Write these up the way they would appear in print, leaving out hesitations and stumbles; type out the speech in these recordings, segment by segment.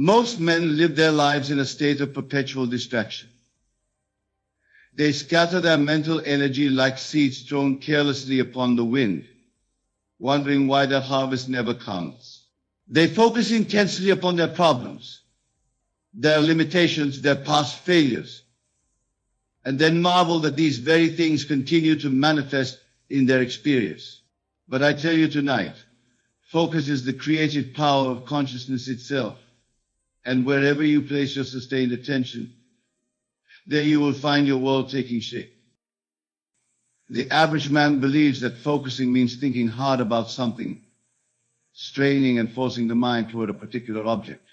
Most men live their lives in a state of perpetual distraction. They scatter their mental energy like seeds thrown carelessly upon the wind, wondering why their harvest never comes. They focus intensely upon their problems, their limitations, their past failures, and then marvel that these very things continue to manifest in their experience. But I tell you tonight, focus is the creative power of consciousness itself. And wherever you place your sustained attention, there you will find your world taking shape. The average man believes that focusing means thinking hard about something, straining and forcing the mind toward a particular object.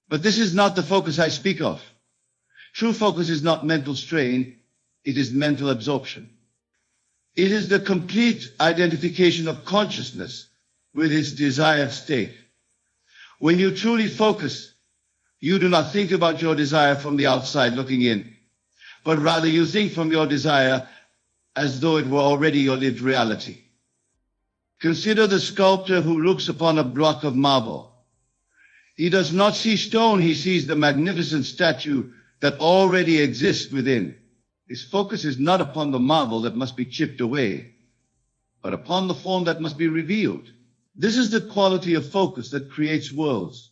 But this is not the focus I speak of. True focus is not mental strain, it is mental absorption. It is the complete identification of consciousness with its desired state. When you truly focus, you do not think about your desire from the outside looking in, but rather you think from your desire as though it were already your lived reality. Consider the sculptor who looks upon a block of marble. He does not see stone, he sees the magnificent statue that already exists within. His focus is not upon the marble that must be chipped away, but upon the form that must be revealed. This is the quality of focus that creates worlds.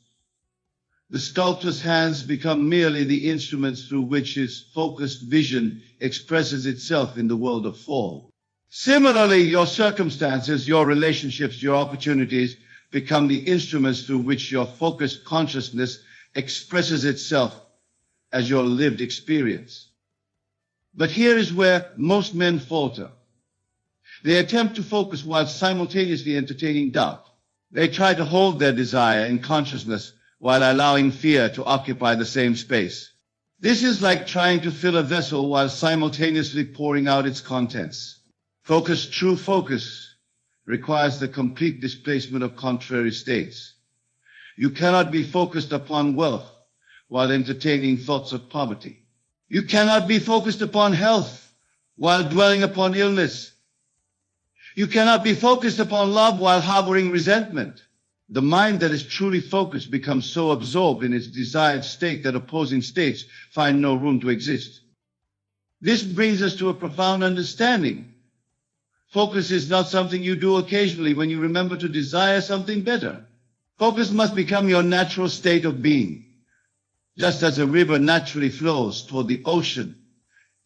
The sculptor's hands become merely the instruments through which his focused vision expresses itself in the world of form. Similarly, your circumstances, your relationships, your opportunities become the instruments through which your focused consciousness expresses itself as your lived experience. But here is where most men falter. They attempt to focus while simultaneously entertaining doubt. They try to hold their desire in consciousness while allowing fear to occupy the same space. This is like trying to fill a vessel while simultaneously pouring out its contents. True focus, requires the complete displacement of contrary states. You cannot be focused upon wealth while entertaining thoughts of poverty. You cannot be focused upon health while dwelling upon illness. You cannot be focused upon love while harboring resentment. The mind that is truly focused becomes so absorbed in its desired state that opposing states find no room to exist. This brings us to a profound understanding. Focus is not something you do occasionally when you remember to desire something better. Focus must become your natural state of being. Just as a river naturally flows toward the ocean,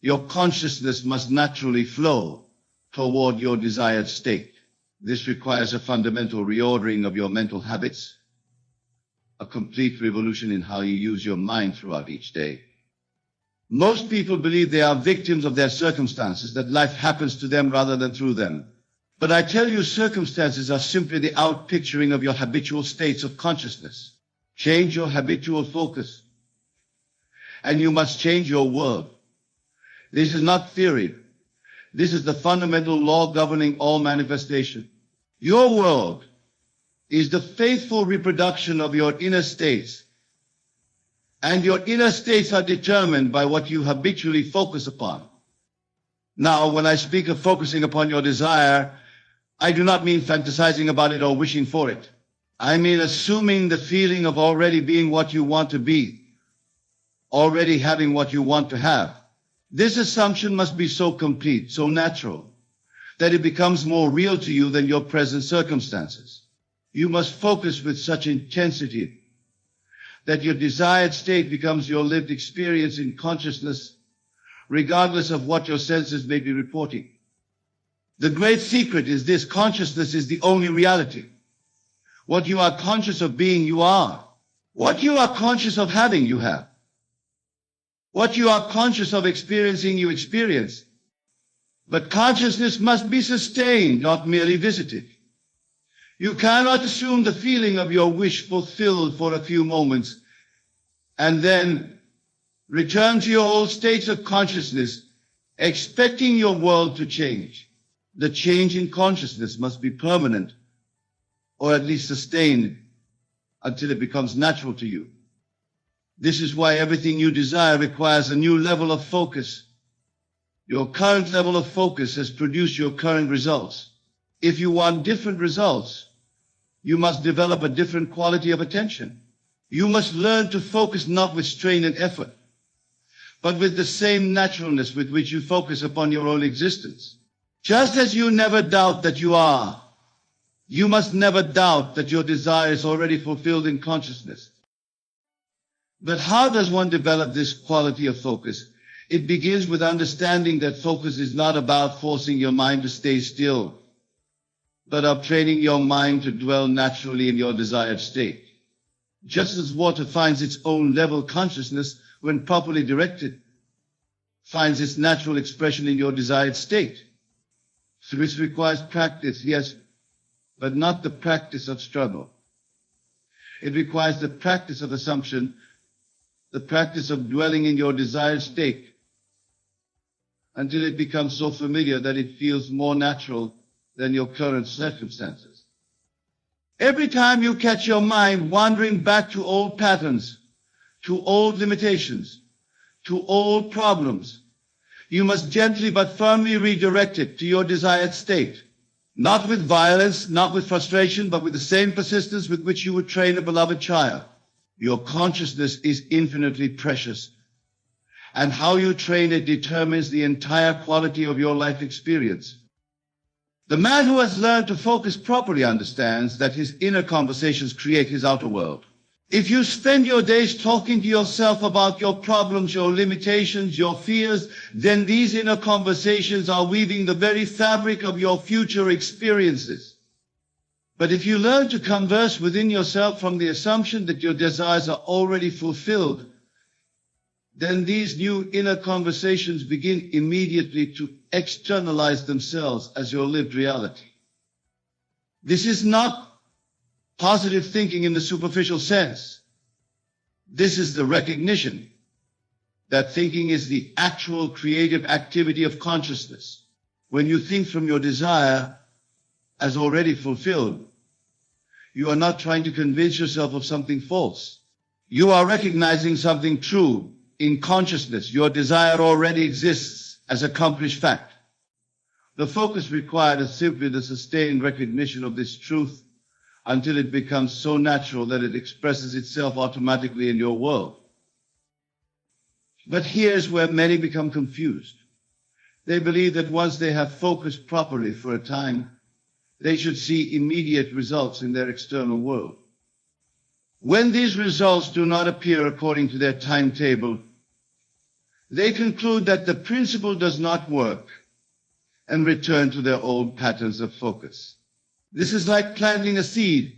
your consciousness must naturally flow toward your desired state. This requires a fundamental reordering of your mental habits, a complete revolution in how you use your mind throughout each day. Most people believe they are victims of their circumstances, that life happens to them rather than through them. But I tell you, circumstances are simply the outpicturing of your habitual states of consciousness. Change your habitual focus, and you must change your world. This is not theory. This is the fundamental law governing all manifestation. Your world is the faithful reproduction of your inner states, and your inner states are determined by what you habitually focus upon. Now, when I speak of focusing upon your desire, I do not mean fantasizing about it or wishing for it. I mean assuming the feeling of already being what you want to be, already having what you want to have. This assumption must be so complete, so natural, that it becomes more real to you than your present circumstances. You must focus with such intensity that your desired state becomes your lived experience in consciousness, regardless of what your senses may be reporting. The great secret is this: consciousness is the only reality. What you are conscious of being, you are. What you are conscious of having, you have. What you are conscious of experiencing, you experience. But consciousness must be sustained, not merely visited. You cannot assume the feeling of your wish fulfilled for a few moments and then return to your old states of consciousness, expecting your world to change. The change in consciousness must be permanent, or at least sustained until it becomes natural to you. This is why everything you desire requires a new level of focus. Your current level of focus has produced your current results. If you want different results, you must develop a different quality of attention. You must learn to focus not with strain and effort, but with the same naturalness with which you focus upon your own existence. Just as you never doubt that you are, you must never doubt that your desire is already fulfilled in consciousness. But how does one develop this quality of focus? It begins with understanding that focus is not about forcing your mind to stay still, but of training your mind to dwell naturally in your desired state. Just as water finds its own level consciousness when properly directed, finds its natural expression in your desired state. So this requires practice, yes, but not the practice of struggle. It requires the practice of assumption, the practice of dwelling in your desired state, until it becomes so familiar that it feels more natural than your current circumstances. Every time you catch your mind wandering back to old patterns, to old limitations, to old problems, you must gently but firmly redirect it to your desired state. Not with violence, not with frustration, but with the same persistence with which you would train a beloved child. Your consciousness is infinitely precious, and how you train it determines the entire quality of your life experience. The man who has learned to focus properly understands that his inner conversations create his outer world. If you spend your days talking to yourself about your problems, your limitations, your fears, then these inner conversations are weaving the very fabric of your future experiences. But if you learn to converse within yourself from the assumption that your desires are already fulfilled, then these new inner conversations begin immediately to externalize themselves as your lived reality. This is not positive thinking in the superficial sense. This is the recognition that thinking is the actual creative activity of consciousness. When you think from your desire as already fulfilled, you are not trying to convince yourself of something false. You are recognizing something true. In consciousness, your desire already exists as accomplished fact. The focus required is simply the sustained recognition of this truth until it becomes so natural that it expresses itself automatically in your world. But here's where many become confused. They believe that once they have focused properly for a time, they should see immediate results in their external world. When these results do not appear according to their timetable, they conclude that the principle does not work and return to their old patterns of focus. This is like planting a seed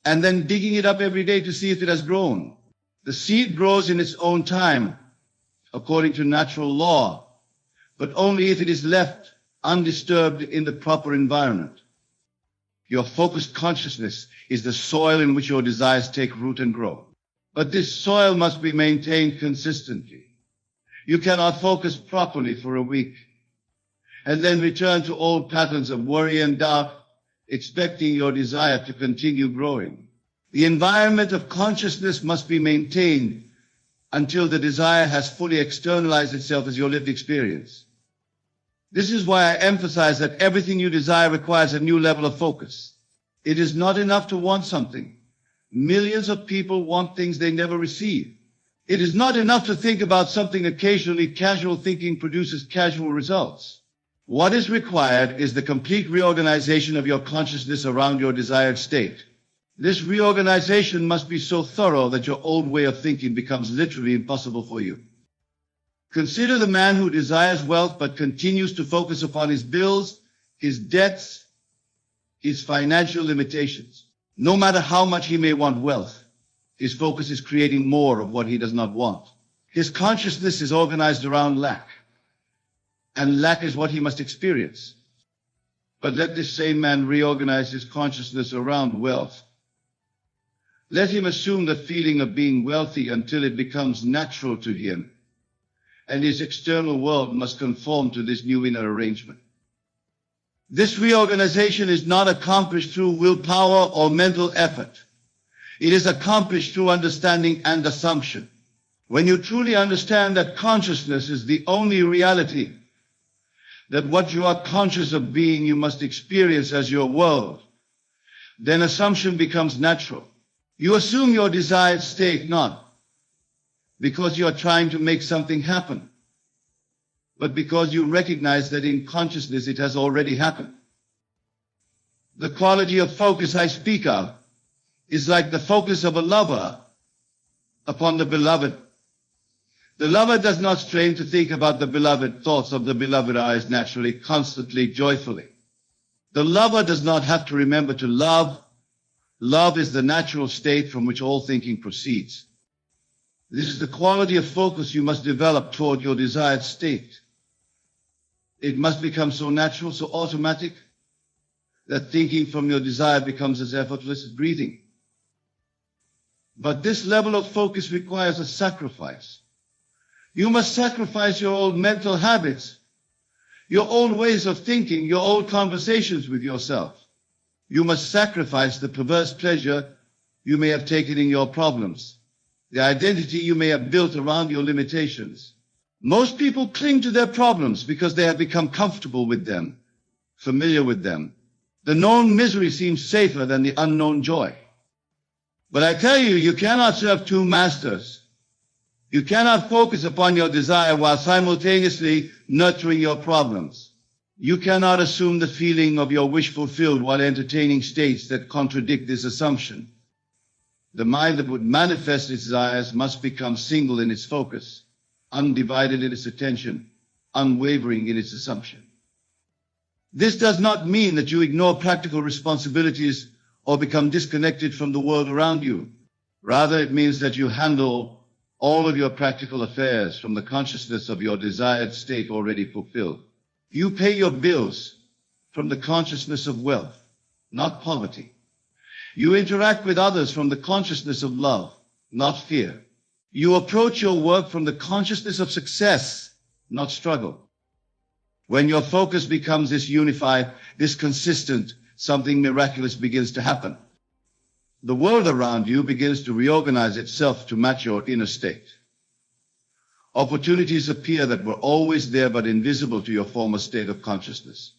and then digging it up every day to see if it has grown. The seed grows in its own time, according to natural law, but only if it is left undisturbed in the proper environment. Your focused consciousness is the soil in which your desires take root and grow. But this soil must be maintained consistently. You cannot focus properly for a week and then return to old patterns of worry and doubt, expecting your desire to continue growing. The environment of consciousness must be maintained until the desire has fully externalized itself as your lived experience. This is why I emphasize that everything you desire requires a new level of focus. It is not enough to want something. Millions of people want things they never receive. It is not enough to think about something occasionally. Casual thinking produces casual results. What is required is the complete reorganization of your consciousness around your desired state. This reorganization must be so thorough that your old way of thinking becomes literally impossible for you. Consider the man who desires wealth but continues to focus upon his bills, his debts, his financial limitations. No matter how much he may want wealth, his focus is creating more of what he does not want. His consciousness is organized around lack, and lack is what he must experience. But let this same man reorganize his consciousness around wealth. Let him assume the feeling of being wealthy until it becomes natural to him, and his external world must conform to this new inner arrangement. This reorganization is not accomplished through willpower or mental effort. It is accomplished through understanding and assumption. When you truly understand that consciousness is the only reality, that what you are conscious of being you must experience as your world, then assumption becomes natural. You assume your desired state not because you are trying to make something happen, but because you recognize that in consciousness it has already happened. The quality of focus I speak of is like the focus of a lover upon the beloved. The lover does not strain to think about the beloved. Thoughts of the beloved arise naturally, constantly, joyfully. The lover does not have to remember to love. Love is the natural state from which all thinking proceeds. This is the quality of focus you must develop toward your desired state. It must become so natural, so automatic, that thinking from your desire becomes as effortless as breathing. But this level of focus requires a sacrifice. You must sacrifice your old mental habits, your old ways of thinking, your old conversations with yourself. You must sacrifice the perverse pleasure you may have taken in your problems, the identity you may have built around your limitations. Most people cling to their problems because they have become comfortable with them, familiar with them. The known misery seems safer than the unknown joy. But I tell you, you cannot serve two masters. You cannot focus upon your desire while simultaneously nurturing your problems. You cannot assume the feeling of your wish fulfilled while entertaining states that contradict this assumption. The mind that would manifest its desires must become single in its focus, undivided in its attention, unwavering in its assumption. This does not mean that you ignore practical responsibilities or become disconnected from the world around you. Rather, it means that you handle all of your practical affairs from the consciousness of your desired state already fulfilled. You pay your bills from the consciousness of wealth, not poverty. You interact with others from the consciousness of love, not fear. You approach your work from the consciousness of success, not struggle. When your focus becomes this unified, this consistent, something miraculous begins to happen. The world around you begins to reorganize itself to match your inner state. Opportunities appear that were always there but invisible to your former state of consciousness.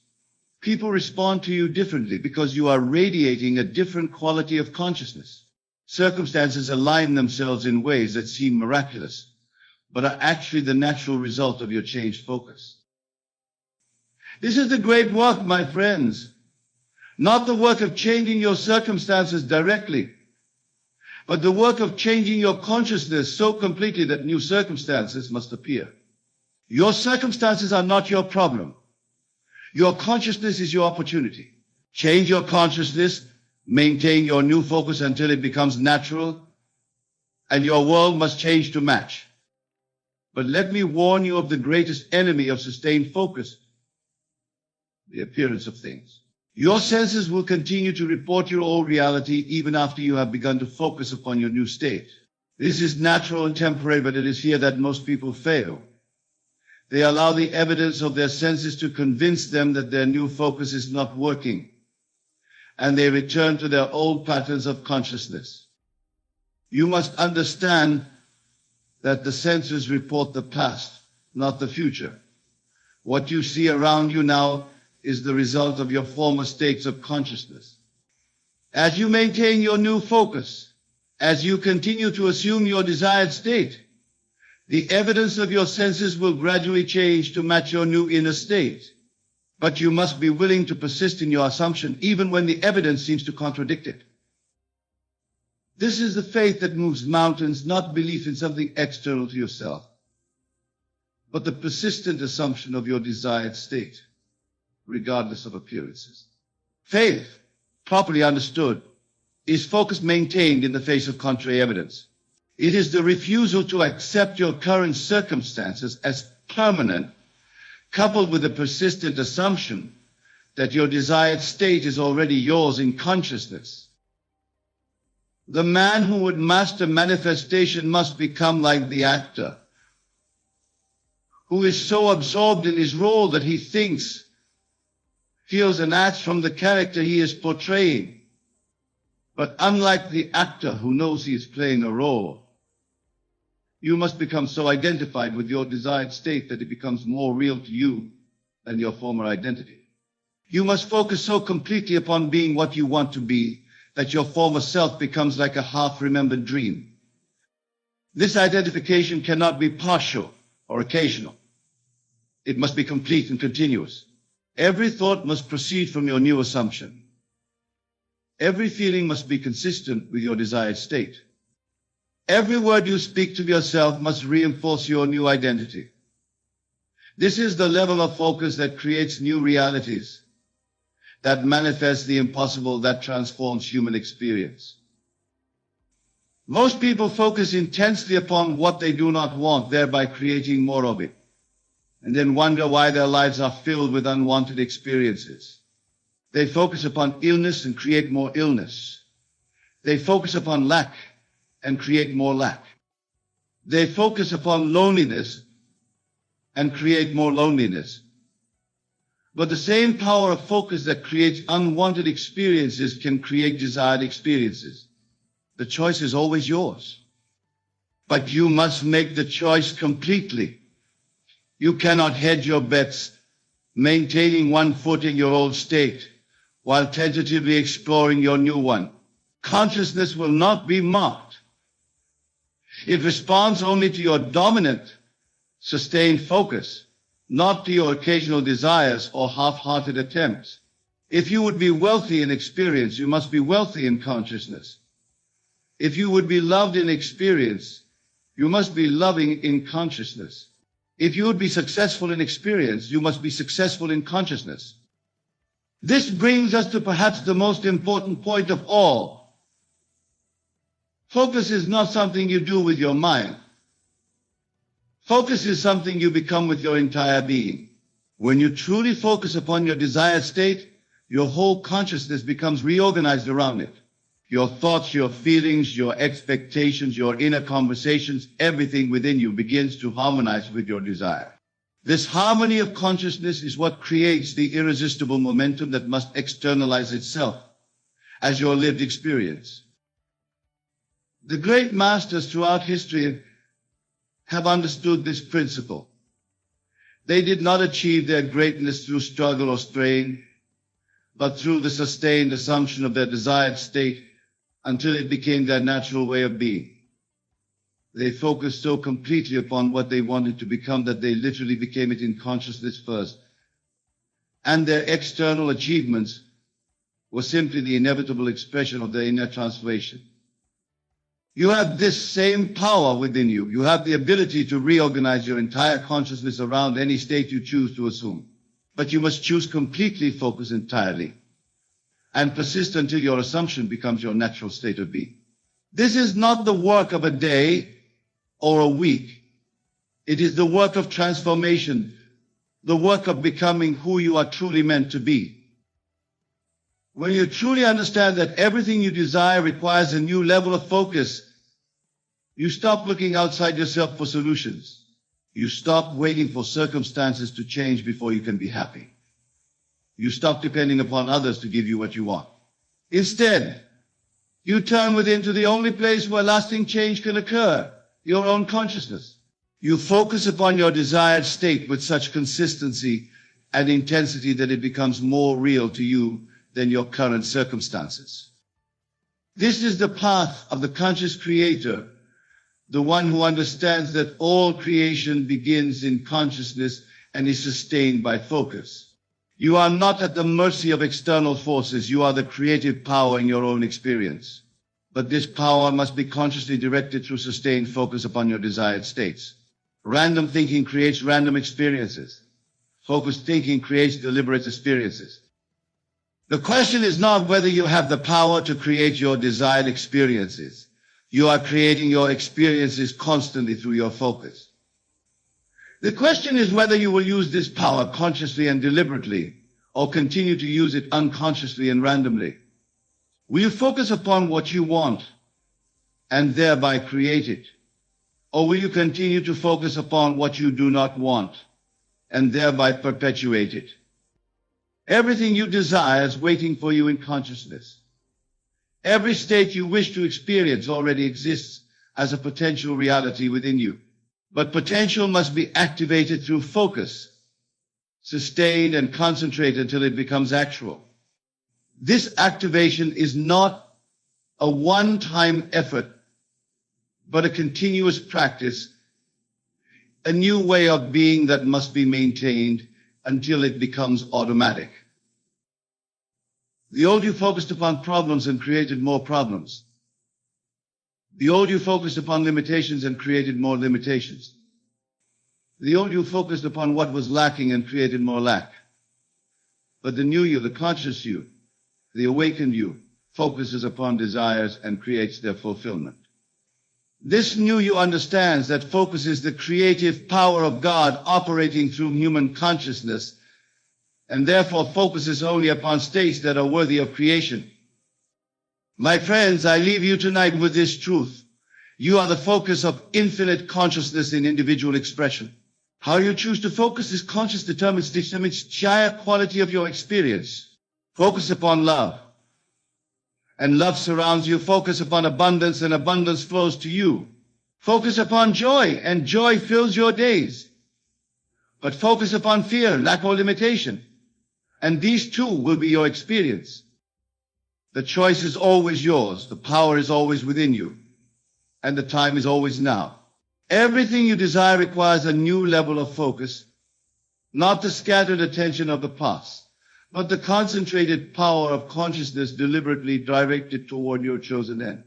People respond to you differently because you are radiating a different quality of consciousness. Circumstances align themselves in ways that seem miraculous, but are actually the natural result of your changed focus. This is the great work, my friends. Not the work of changing your circumstances directly, but the work of changing your consciousness so completely that new circumstances must appear. Your circumstances are not your problem. Your consciousness is your opportunity. Change your consciousness, maintain your new focus until it becomes natural, and your world must change to match. But let me warn you of the greatest enemy of sustained focus, the appearance of things. Your senses will continue to report your old reality even after you have begun to focus upon your new state. This is natural and temporary, but it is here that most people fail. They allow the evidence of their senses to convince them that their new focus is not working, and they return to their old patterns of consciousness. You must understand that the senses report the past, not the future. What you see around you now is the result of your former states of consciousness. As you maintain your new focus, as you continue to assume your desired state, the evidence of your senses will gradually change to match your new inner state. But you must be willing to persist in your assumption even when the evidence seems to contradict it. This is the faith that moves mountains, not belief in something external to yourself, but the persistent assumption of your desired state, regardless of appearances. Faith, properly understood, is focus maintained in the face of contrary evidence. It is the refusal to accept your current circumstances as permanent, coupled with the persistent assumption that your desired state is already yours in consciousness. The man who would master manifestation must become like the actor, who is so absorbed in his role that he thinks, feels, and acts from the character he is portraying. But unlike the actor who knows he is playing a role, you must become so identified with your desired state that it becomes more real to you than your former identity. You must focus so completely upon being what you want to be that your former self becomes like a half-remembered dream. This identification cannot be partial or occasional. It must be complete and continuous. Every thought must proceed from your new assumption. Every feeling must be consistent with your desired state. Every word you speak to yourself must reinforce your new identity. This is the level of focus that creates new realities, that manifests the impossible, that transforms human experience. Most people focus intensely upon what they do not want, thereby creating more of it, and then wonder why their lives are filled with unwanted experiences. They focus upon illness and create more illness. They focus upon lack and create more lack. They focus upon loneliness and create more loneliness. But the same power of focus that creates unwanted experiences can create desired experiences. The choice is always yours. But you must make the choice completely. You cannot hedge your bets, maintaining one foot in your old state, while tentatively exploring your new one. Consciousness will not be marked. It responds only to your dominant, sustained focus, not to your occasional desires or half-hearted attempts. If you would be wealthy in experience, you must be wealthy in consciousness. If you would be loved in experience, you must be loving in consciousness. If you would be successful in experience, you must be successful in consciousness. This brings us to perhaps the most important point of all. Focus is not something you do with your mind. Focus is something you become with your entire being. When you truly focus upon your desired state, your whole consciousness becomes reorganized around it. Your thoughts, your feelings, your expectations, your inner conversations, everything within you begins to harmonize with your desire. This harmony of consciousness is what creates the irresistible momentum that must externalize itself as your lived experience. The great masters throughout history have understood this principle. They did not achieve their greatness through struggle or strain, but through the sustained assumption of their desired state until it became their natural way of being. They focused so completely upon what they wanted to become that they literally became it in consciousness first. And their external achievements were simply the inevitable expression of their inner transformation. You have this same power within you. You have the ability to reorganize your entire consciousness around any state you choose to assume. But you must choose completely focus entirely and persist until your assumption becomes your natural state of being. This is not the work of a day or a week. It is the work of transformation, the work of becoming who you are truly meant to be. When you truly understand that everything you desire requires a new level of focus, you stop looking outside yourself for solutions. You stop waiting for circumstances to change before you can be happy. You stop depending upon others to give you what you want. Instead, you turn within to the only place where lasting change can occur, your own consciousness. You focus upon your desired state with such consistency and intensity that it becomes more real to you than your current circumstances. This is the path of the conscious creator, the one who understands that all creation begins in consciousness and is sustained by focus. You are not at the mercy of external forces. You are the creative power in your own experience. But this power must be consciously directed through sustained focus upon your desired states. Random thinking creates random experiences. Focused thinking creates deliberate experiences. The question is not whether you have the power to create your desired experiences. You are creating your experiences constantly through your focus. The question is whether you will use this power consciously and deliberately, or continue to use it unconsciously and randomly. Will you focus upon what you want and thereby create it? Or will you continue to focus upon what you do not want and thereby perpetuate it? Everything you desire is waiting for you in consciousness. Every state you wish to experience already exists as a potential reality within you. But potential must be activated through focus, sustained and concentrated until it becomes actual. This activation is not a one-time effort, but a continuous practice, a new way of being that must be maintained until it becomes automatic. The old you focused upon problems and created more problems. The old you focused upon limitations and created more limitations. The old you focused upon what was lacking and created more lack. But the new you, the conscious you, the awakened you, focuses upon desires and creates their fulfillment. This new you understands that focus is the creative power of God operating through human consciousness, and therefore focuses only upon states that are worthy of creation. My friends, I leave you tonight with this truth. You are the focus of infinite consciousness in individual expression. How you choose to focus this conscious determines the entire quality of your experience. Focus upon love, and love surrounds you. Focus upon abundance, and abundance flows to you. Focus upon joy, and joy fills your days. But focus upon fear, lack, or limitation, and these too will be your experience. The choice is always yours, the power is always within you, and the time is always now. Everything you desire requires a new level of focus, not the scattered attention of the past, but the concentrated power of consciousness deliberately directed toward your chosen end.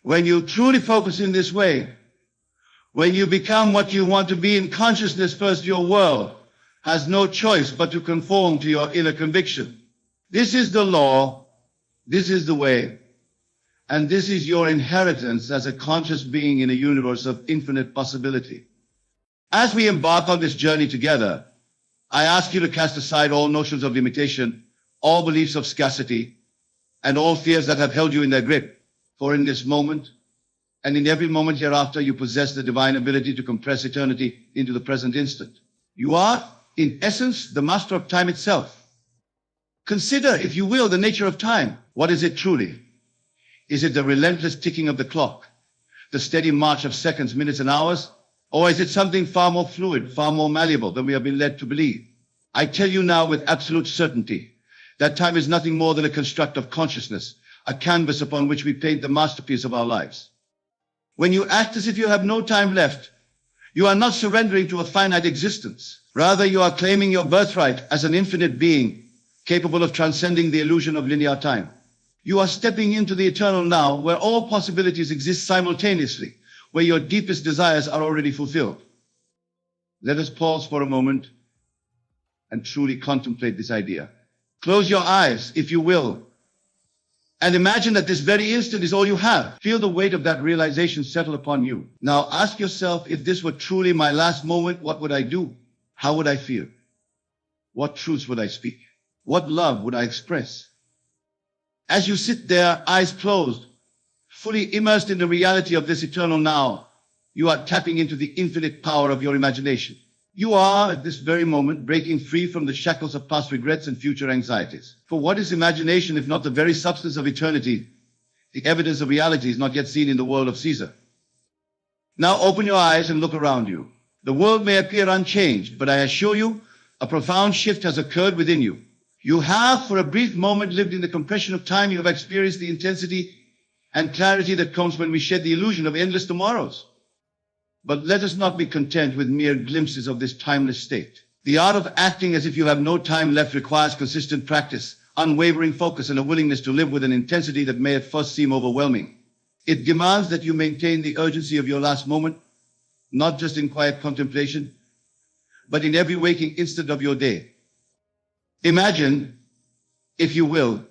When you truly focus in this way, when you become what you want to be in consciousness first, your world has no choice but to conform to your inner conviction. This is the law, this is the way, and this is your inheritance as a conscious being in a universe of infinite possibility. As we embark on this journey together, I ask you to cast aside all notions of limitation, all beliefs of scarcity, and all fears that have held you in their grip. For in this moment, and in every moment hereafter, you possess the divine ability to compress eternity into the present instant. You are, in essence, the master of time itself. Consider, if you will, the nature of time. What is it truly? Is it the relentless ticking of the clock, the steady march of seconds, minutes, and hours? Or is it something far more fluid, far more malleable than we have been led to believe? I tell you now with absolute certainty that time is nothing more than a construct of consciousness, a canvas upon which we paint the masterpiece of our lives. When you act as if you have no time left, you are not surrendering to a finite existence. Rather, you are claiming your birthright as an infinite being, capable of transcending the illusion of linear time. You are stepping into the eternal now, where all possibilities exist simultaneously, where your deepest desires are already fulfilled. Let us pause for a moment and truly contemplate this idea. Close your eyes, if you will, and imagine that this very instant is all you have. Feel the weight of that realization settle upon you. Now ask yourself, if this were truly my last moment, what would I do? How would I feel? What truths would I speak? What love would I express? As you sit there, eyes closed, fully immersed in the reality of this eternal now, you are tapping into the infinite power of your imagination. You are, at this very moment, breaking free from the shackles of past regrets and future anxieties. For what is imagination if not the very substance of eternity, the evidence of reality is not yet seen in the world of Caesar? Now open your eyes and look around you. The world may appear unchanged, but I assure you, a profound shift has occurred within you. You have, for a brief moment, lived in the compression of time. You have experienced the intensity and clarity that comes when we shed the illusion of endless tomorrows. But let us not be content with mere glimpses of this timeless state. The art of acting as if you have no time left requires consistent practice, unwavering focus, and a willingness to live with an intensity that may at first seem overwhelming. It demands that you maintain the urgency of your last moment, not just in quiet contemplation, but in every waking instant of your day. Imagine, if you will,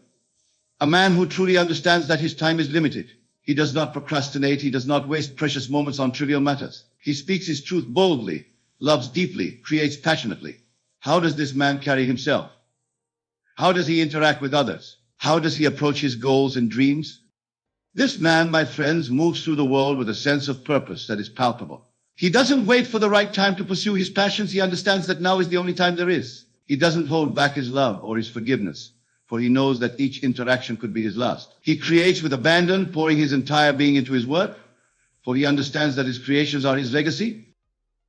a man who truly understands that his time is limited. He does not procrastinate. He does not waste precious moments on trivial matters. He speaks his truth boldly, loves deeply, creates passionately. How does this man carry himself? How does he interact with others? How does he approach his goals and dreams? This man, my friends, moves through the world with a sense of purpose that is palpable. He doesn't wait for the right time to pursue his passions. He understands that now is the only time there is. He doesn't hold back his love or his forgiveness, for he knows that each interaction could be his last. He creates with abandon, pouring his entire being into his work, for he understands that his creations are his legacy.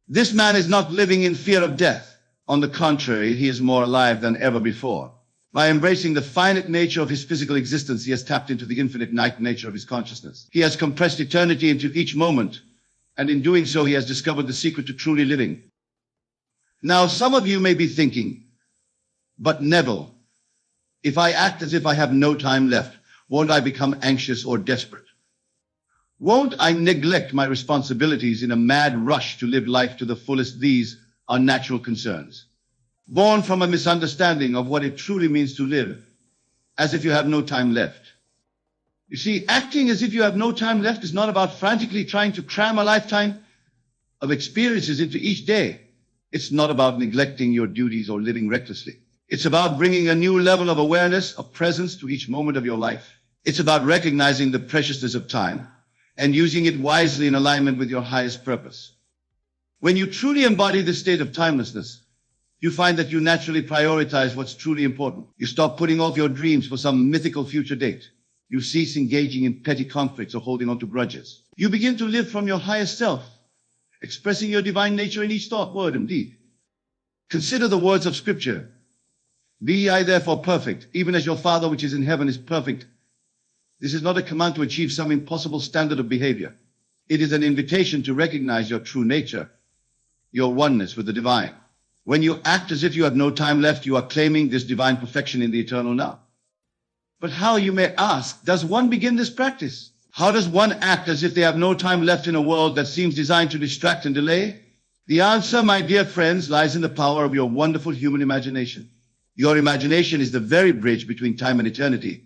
This man is not living in fear of death. On the contrary, he is more alive than ever before. By embracing the finite nature of his physical existence, he has tapped into the infinite night nature of his consciousness. He has compressed eternity into each moment, and in doing so, he has discovered the secret to truly living. Now, some of you may be thinking, but Neville, if I act as if I have no time left, won't I become anxious or desperate? Won't I neglect my responsibilities in a mad rush to live life to the fullest? These are natural concerns, born from a misunderstanding of what it truly means to live, as if you have no time left. You see, acting as if you have no time left is not about frantically trying to cram a lifetime of experiences into each day. It's not about neglecting your duties or living recklessly. It's about bringing a new level of awareness, of presence to each moment of your life. It's about recognizing the preciousness of time and using it wisely in alignment with your highest purpose. When you truly embody this state of timelessness, you find that you naturally prioritize what's truly important. You stop putting off your dreams for some mythical future date. You cease engaging in petty conflicts or holding on to grudges. You begin to live from your highest self, expressing your divine nature in each thought, word, and deed. Consider the words of Scripture. Be ye therefore perfect, even as your Father which is in heaven is perfect. This is not a command to achieve some impossible standard of behavior. It is an invitation to recognize your true nature, your oneness with the divine. When you act as if you have no time left, you are claiming this divine perfection in the eternal now. But how, you may ask, does one begin this practice? How does one act as if they have no time left in a world that seems designed to distract and delay? The answer, my dear friends, lies in the power of your wonderful human imagination. Your imagination is the very bridge between time and eternity,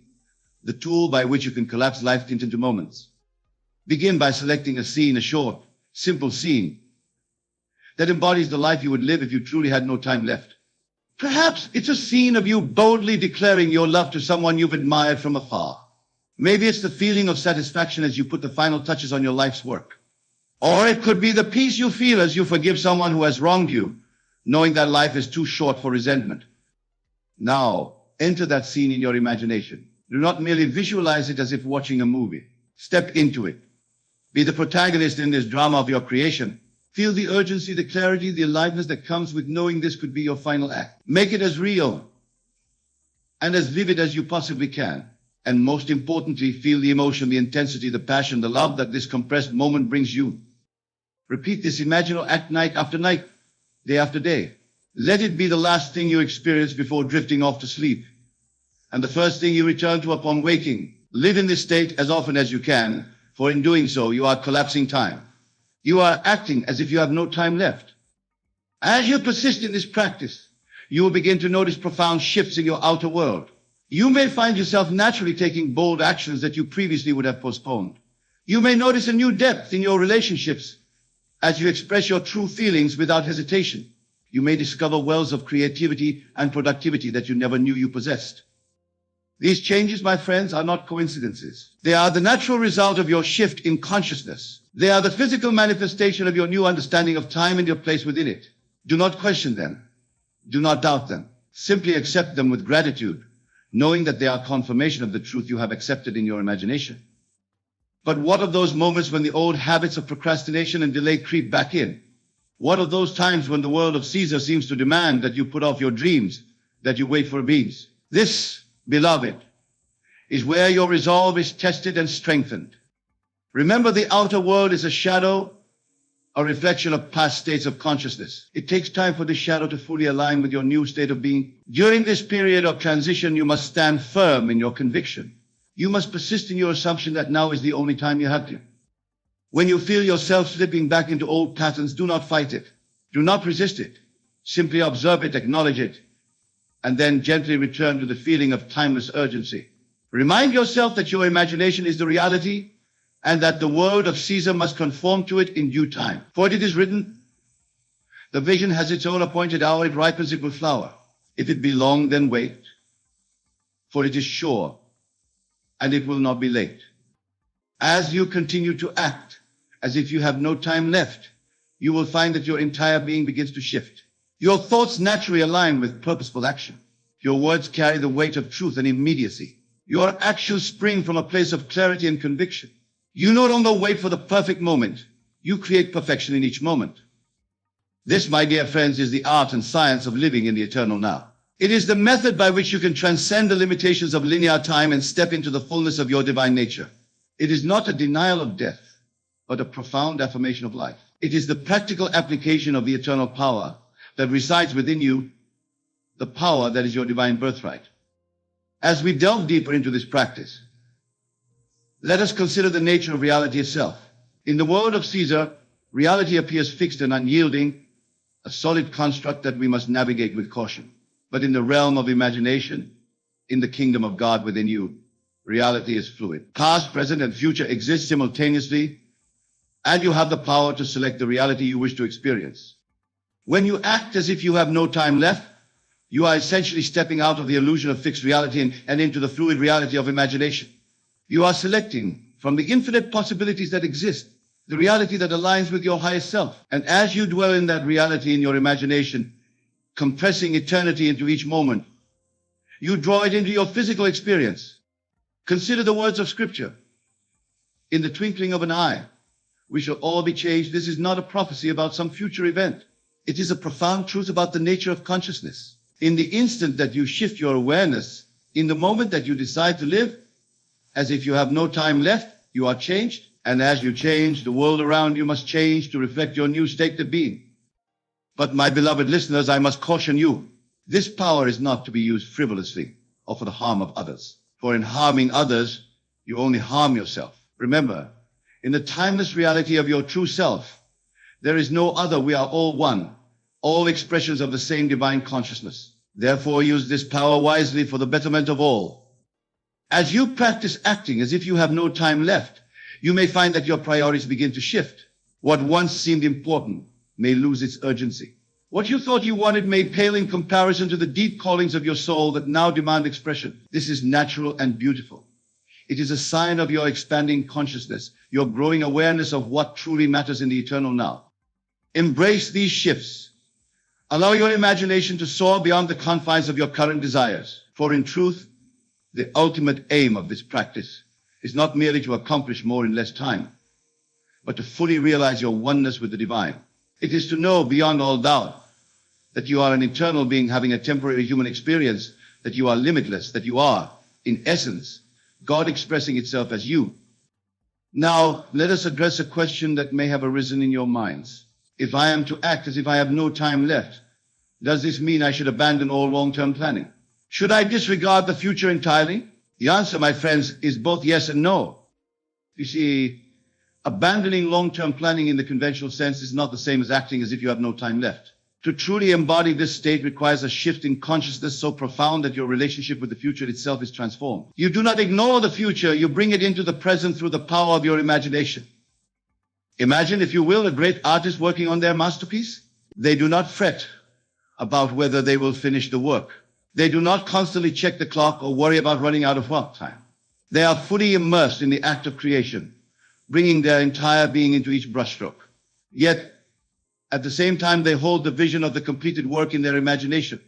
the tool by which you can collapse life into moments. Begin by selecting a scene, a short, simple scene that embodies the life you would live if you truly had no time left. Perhaps it's a scene of you boldly declaring your love to someone you've admired from afar. Maybe it's the feeling of satisfaction as you put the final touches on your life's work. Or it could be the peace you feel as you forgive someone who has wronged you, knowing that life is too short for resentment. Now, enter that scene in your imagination. Do not merely visualize it as if watching a movie. Step into it. Be the protagonist in this drama of your creation. Feel the urgency, the clarity, the aliveness that comes with knowing this could be your final act. Make it as real and as vivid as you possibly can. And most importantly, feel the emotion, the intensity, the passion, the love that this compressed moment brings you. Repeat this imaginal act night after night, day after day. Let it be the last thing you experience before drifting off to sleep, and the first thing you return to upon waking. Live in this state as often as you can, for in doing so, you are collapsing time. You are acting as if you have no time left. As you persist in this practice, you will begin to notice profound shifts in your outer world. You may find yourself naturally taking bold actions that you previously would have postponed. You may notice a new depth in your relationships as you express your true feelings without hesitation. You may discover wells of creativity and productivity that you never knew you possessed. These changes, my friends, are not coincidences. They are the natural result of your shift in consciousness. They are the physical manifestation of your new understanding of time and your place within it. Do not question them. Do not doubt them. Simply accept them with gratitude, knowing that they are confirmation of the truth you have accepted in your imagination. But what of those moments when the old habits of procrastination and delay creep back in? What of those times when the world of Caesar seems to demand that you put off your dreams, that you wait for a beans? This, beloved, is where your resolve is tested and strengthened. Remember, the outer world is a shadow, a reflection of past states of consciousness. It takes time for this shadow to fully align with your new state of being. During this period of transition, you must stand firm in your conviction. You must persist in your assumption that now is the only time you have to. When you feel yourself slipping back into old patterns, do not fight it. Do not resist it. Simply observe it, acknowledge it, and then gently return to the feeling of timeless urgency. Remind yourself that your imagination is the reality and that the word of Caesar must conform to it in due time. For it is written, the vision has its own appointed hour, it ripens, it will flower. If it be long, then wait, for it is sure, and it will not be late. As you continue to act as if you have no time left, you will find that your entire being begins to shift. Your thoughts naturally align with purposeful action. Your words carry the weight of truth and immediacy. Your actions spring from a place of clarity and conviction. You no longer wait for the perfect moment. You create perfection in each moment. This, my dear friends, is the art and science of living in the eternal now. It is the method by which you can transcend the limitations of linear time and step into the fullness of your divine nature. It is not a denial of death, but a profound affirmation of life. It is the practical application of the eternal power that resides within you, the power that is your divine birthright. As we delve deeper into this practice, let us consider the nature of reality itself. In the world of Caesar, reality appears fixed and unyielding, a solid construct that we must navigate with caution. But in the realm of imagination, in the kingdom of God within you, reality is fluid. Past, present, and future exist simultaneously, and you have the power to select the reality you wish to experience. When you act as if you have no time left, you are essentially stepping out of the illusion of fixed reality and into the fluid reality of imagination. You are selecting from the infinite possibilities that exist, the reality that aligns with your highest self. And as you dwell in that reality in your imagination, compressing eternity into each moment, you draw it into your physical experience. Consider the words of Scripture. In the twinkling of an eye, we shall all be changed. This is not a prophecy about some future event. It is a profound truth about the nature of consciousness. In the instant that you shift your awareness, in the moment that you decide to live, as if you have no time left, you are changed. And as you change, the world around you must change to reflect your new state of being. But my beloved listeners, I must caution you. This power is not to be used frivolously or for the harm of others. For in harming others, you only harm yourself. Remember, in the timeless reality of your true self, there is no other. We are all one, all expressions of the same divine consciousness. Therefore, use this power wisely for the betterment of all. As you practice acting as if you have no time left, you may find that your priorities begin to shift. What once seemed important may lose its urgency. What you thought you wanted may pale in comparison to the deep callings of your soul that now demand expression. This is natural and beautiful. It is a sign of your expanding consciousness, your growing awareness of what truly matters in the eternal now. Embrace these shifts. Allow your imagination to soar beyond the confines of your current desires. For in truth, the ultimate aim of this practice is not merely to accomplish more in less time, but to fully realize your oneness with the divine. It is to know beyond all doubt that you are an eternal being having a temporary human experience, that you are limitless, that you are, in essence, God expressing itself as you. Now, let us address a question that may have arisen in your minds. If I am to act as if I have no time left, does this mean I should abandon all long-term planning? Should I disregard the future entirely? The answer, my friends, is both yes and no. You see, abandoning long-term planning in the conventional sense is not the same as acting as if you have no time left. To truly embody this state requires a shift in consciousness so profound that your relationship with the future itself is transformed. You do not ignore the future, you bring it into the present through the power of your imagination. Imagine, if you will, a great artist working on their masterpiece. They do not fret about whether they will finish the work. They do not constantly check the clock or worry about running out of work time. They are fully immersed in the act of creation, bringing their entire being into each brushstroke. Yet, at the same time, they hold the vision of the completed work in their imagination.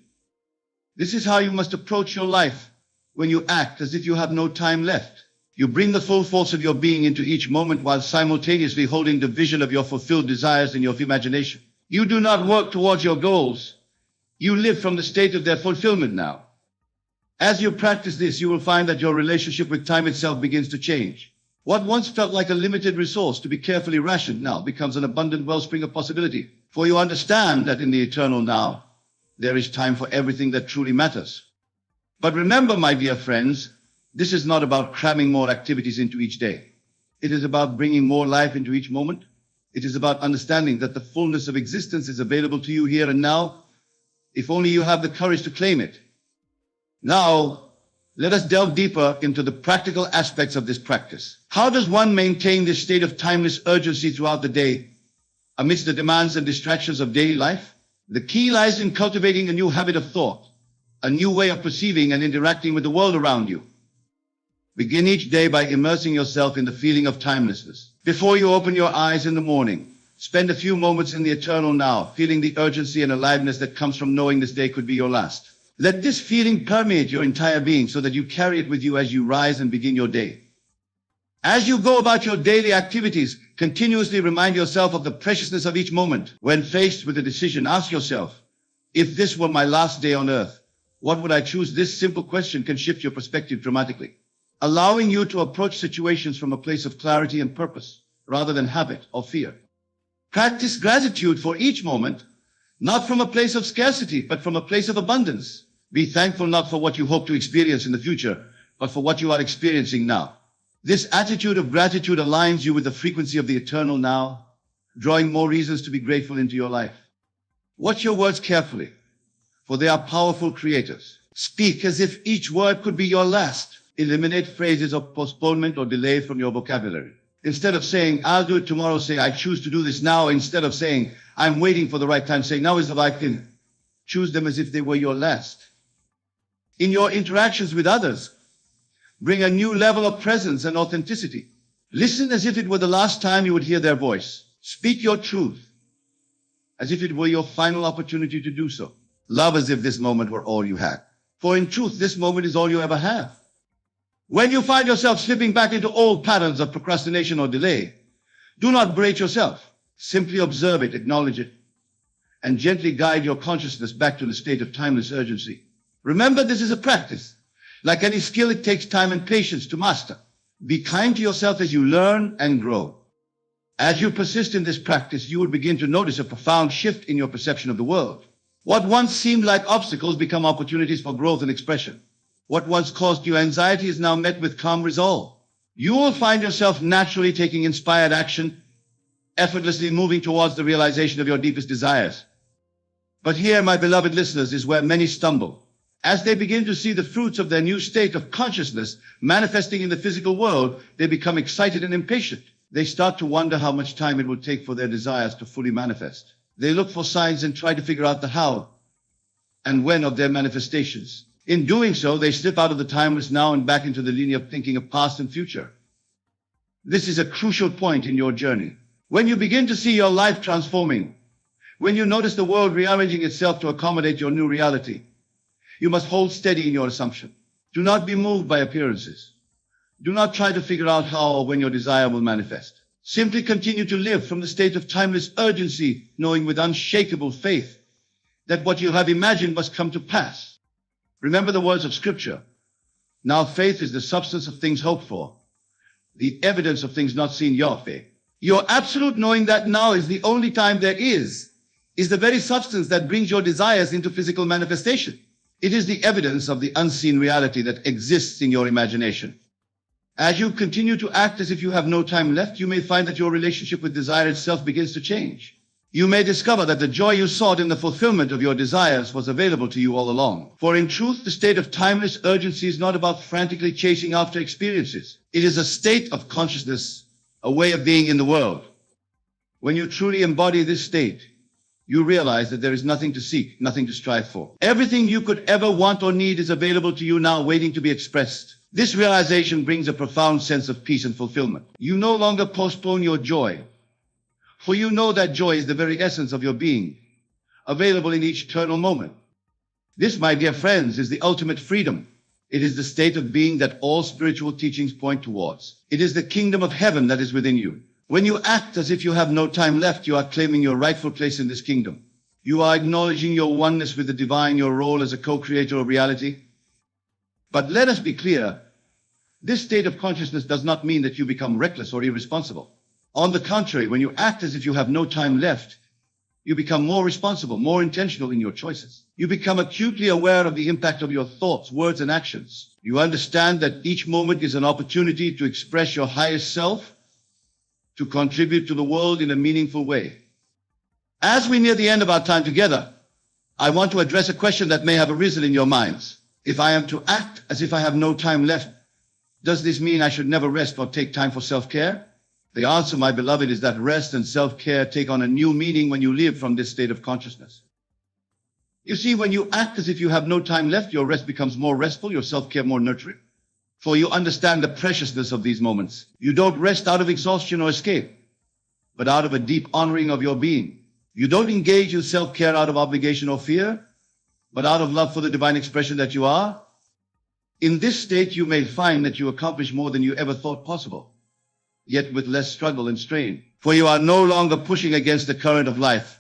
This is how you must approach your life when you act as if you have no time left. You bring the full force of your being into each moment while simultaneously holding the vision of your fulfilled desires in your imagination. You do not work towards your goals. You live from the state of their fulfillment now. As you practice this, you will find that your relationship with time itself begins to change. What once felt like a limited resource to be carefully rationed now becomes an abundant wellspring of possibility. For you understand that in the eternal now, there is time for everything that truly matters. But remember, my dear friends, this is not about cramming more activities into each day. It is about bringing more life into each moment. It is about understanding that the fullness of existence is available to you here and now, if only you have the courage to claim it. Now, let us delve deeper into the practical aspects of this practice. How does one maintain this state of timeless urgency throughout the day, amidst the demands and distractions of daily life? The key lies in cultivating a new habit of thought, a new way of perceiving and interacting with the world around you. Begin each day by immersing yourself in the feeling of timelessness. Before you open your eyes in the morning, spend a few moments in the eternal now, feeling the urgency and aliveness that comes from knowing this day could be your last. Let this feeling permeate your entire being so that you carry it with you as you rise and begin your day. As you go about your daily activities, continuously remind yourself of the preciousness of each moment. When faced with a decision, ask yourself, if this were my last day on earth, What would I choose? This simple question can shift your perspective dramatically, allowing you to approach situations from a place of clarity and purpose, rather than habit or fear. Practice gratitude for each moment, not from a place of scarcity, but from a place of abundance. Be thankful not for what you hope to experience in the future, but for what you are experiencing now. This attitude of gratitude aligns you with the frequency of the eternal now, drawing more reasons to be grateful into your life. Watch your words carefully, for they are powerful creators. Speak as if each word could be your last. Eliminate phrases of postponement or delay from your vocabulary. Instead of saying, I'll do it tomorrow, say, I choose to do this now. Instead of saying, I'm waiting for the right time, say, now is the right thing. Choose them as if they were your last. In your interactions with others, bring a new level of presence and authenticity. Listen as if it were the last time you would hear their voice. Speak your truth as if it were your final opportunity to do so. Love as if this moment were all you had. For in truth, this moment is all you ever have. When you find yourself slipping back into old patterns of procrastination or delay, do not berate yourself. Simply observe it, acknowledge it, and gently guide your consciousness back to the state of timeless urgency. Remember, this is a practice. Like any skill, it takes time and patience to master. Be kind to yourself as you learn and grow. As you persist in this practice, you will begin to notice a profound shift in your perception of the world. What once seemed like obstacles become opportunities for growth and expression. What once caused you anxiety is now met with calm resolve. You will find yourself naturally taking inspired action, effortlessly moving towards the realization of your deepest desires. But here, my beloved listeners, is where many stumble. As they begin to see the fruits of their new state of consciousness manifesting in the physical world, they become excited and impatient. They start to wonder how much time it will take for their desires to fully manifest. They look for signs and try to figure out the how and when of their manifestations. In doing so, they slip out of the timeless now and back into the linear thinking of past and future. This is a crucial point in your journey. When you begin to see your life transforming, when you notice the world rearranging itself to accommodate your new reality, you must hold steady in your assumption. Do not be moved by appearances. Do not try to figure out how or when your desire will manifest. Simply continue to live from the state of timeless urgency, knowing with unshakable faith that what you have imagined must come to pass. Remember the words of Scripture. Now faith is the substance of things hoped for, the evidence of things not seen, your faith. Your absolute knowing that now is the only time there is the very substance that brings your desires into physical manifestation. It is the evidence of the unseen reality that exists in your imagination. As you continue to act as if you have no time left, you may find that your relationship with desire itself begins to change. You may discover that the joy you sought in the fulfillment of your desires was available to you all along. For in truth, the state of timeless urgency is not about frantically chasing after experiences. It is a state of consciousness, a way of being in the world. When you truly embody this state, you realize that there is nothing to seek, nothing to strive for. Everything you could ever want or need is available to you now, waiting to be expressed. This realization brings a profound sense of peace and fulfillment. You no longer postpone your joy, for you know that joy is the very essence of your being, available in each eternal moment. This, my dear friends, is the ultimate freedom. It is the state of being that all spiritual teachings point towards. It is the kingdom of heaven that is within you. When you act as if you have no time left, you are claiming your rightful place in this kingdom. You are acknowledging your oneness with the divine, your role as a co-creator of reality. But let us be clear, this state of consciousness does not mean that you become reckless or irresponsible. On the contrary, when you act as if you have no time left, you become more responsible, more intentional in your choices. You become acutely aware of the impact of your thoughts, words, and actions. You understand that each moment is an opportunity to express your highest self, to contribute to the world in a meaningful way. As we near the end of our time together, I want to address a question that may have arisen in your minds. If I am to act as if I have no time left, does this mean I should never rest or take time for self-care? The answer, my beloved, is that rest and self-care take on a new meaning when you live from this state of consciousness. You see, when you act as if you have no time left, your rest becomes more restful, your self-care more nurturing. For you understand the preciousness of these moments. You don't rest out of exhaustion or escape, but out of a deep honoring of your being. You don't engage in self-care out of obligation or fear, but out of love for the divine expression that you are. In this state, you may find that you accomplish more than you ever thought possible, yet with less struggle and strain. For you are no longer pushing against the current of life,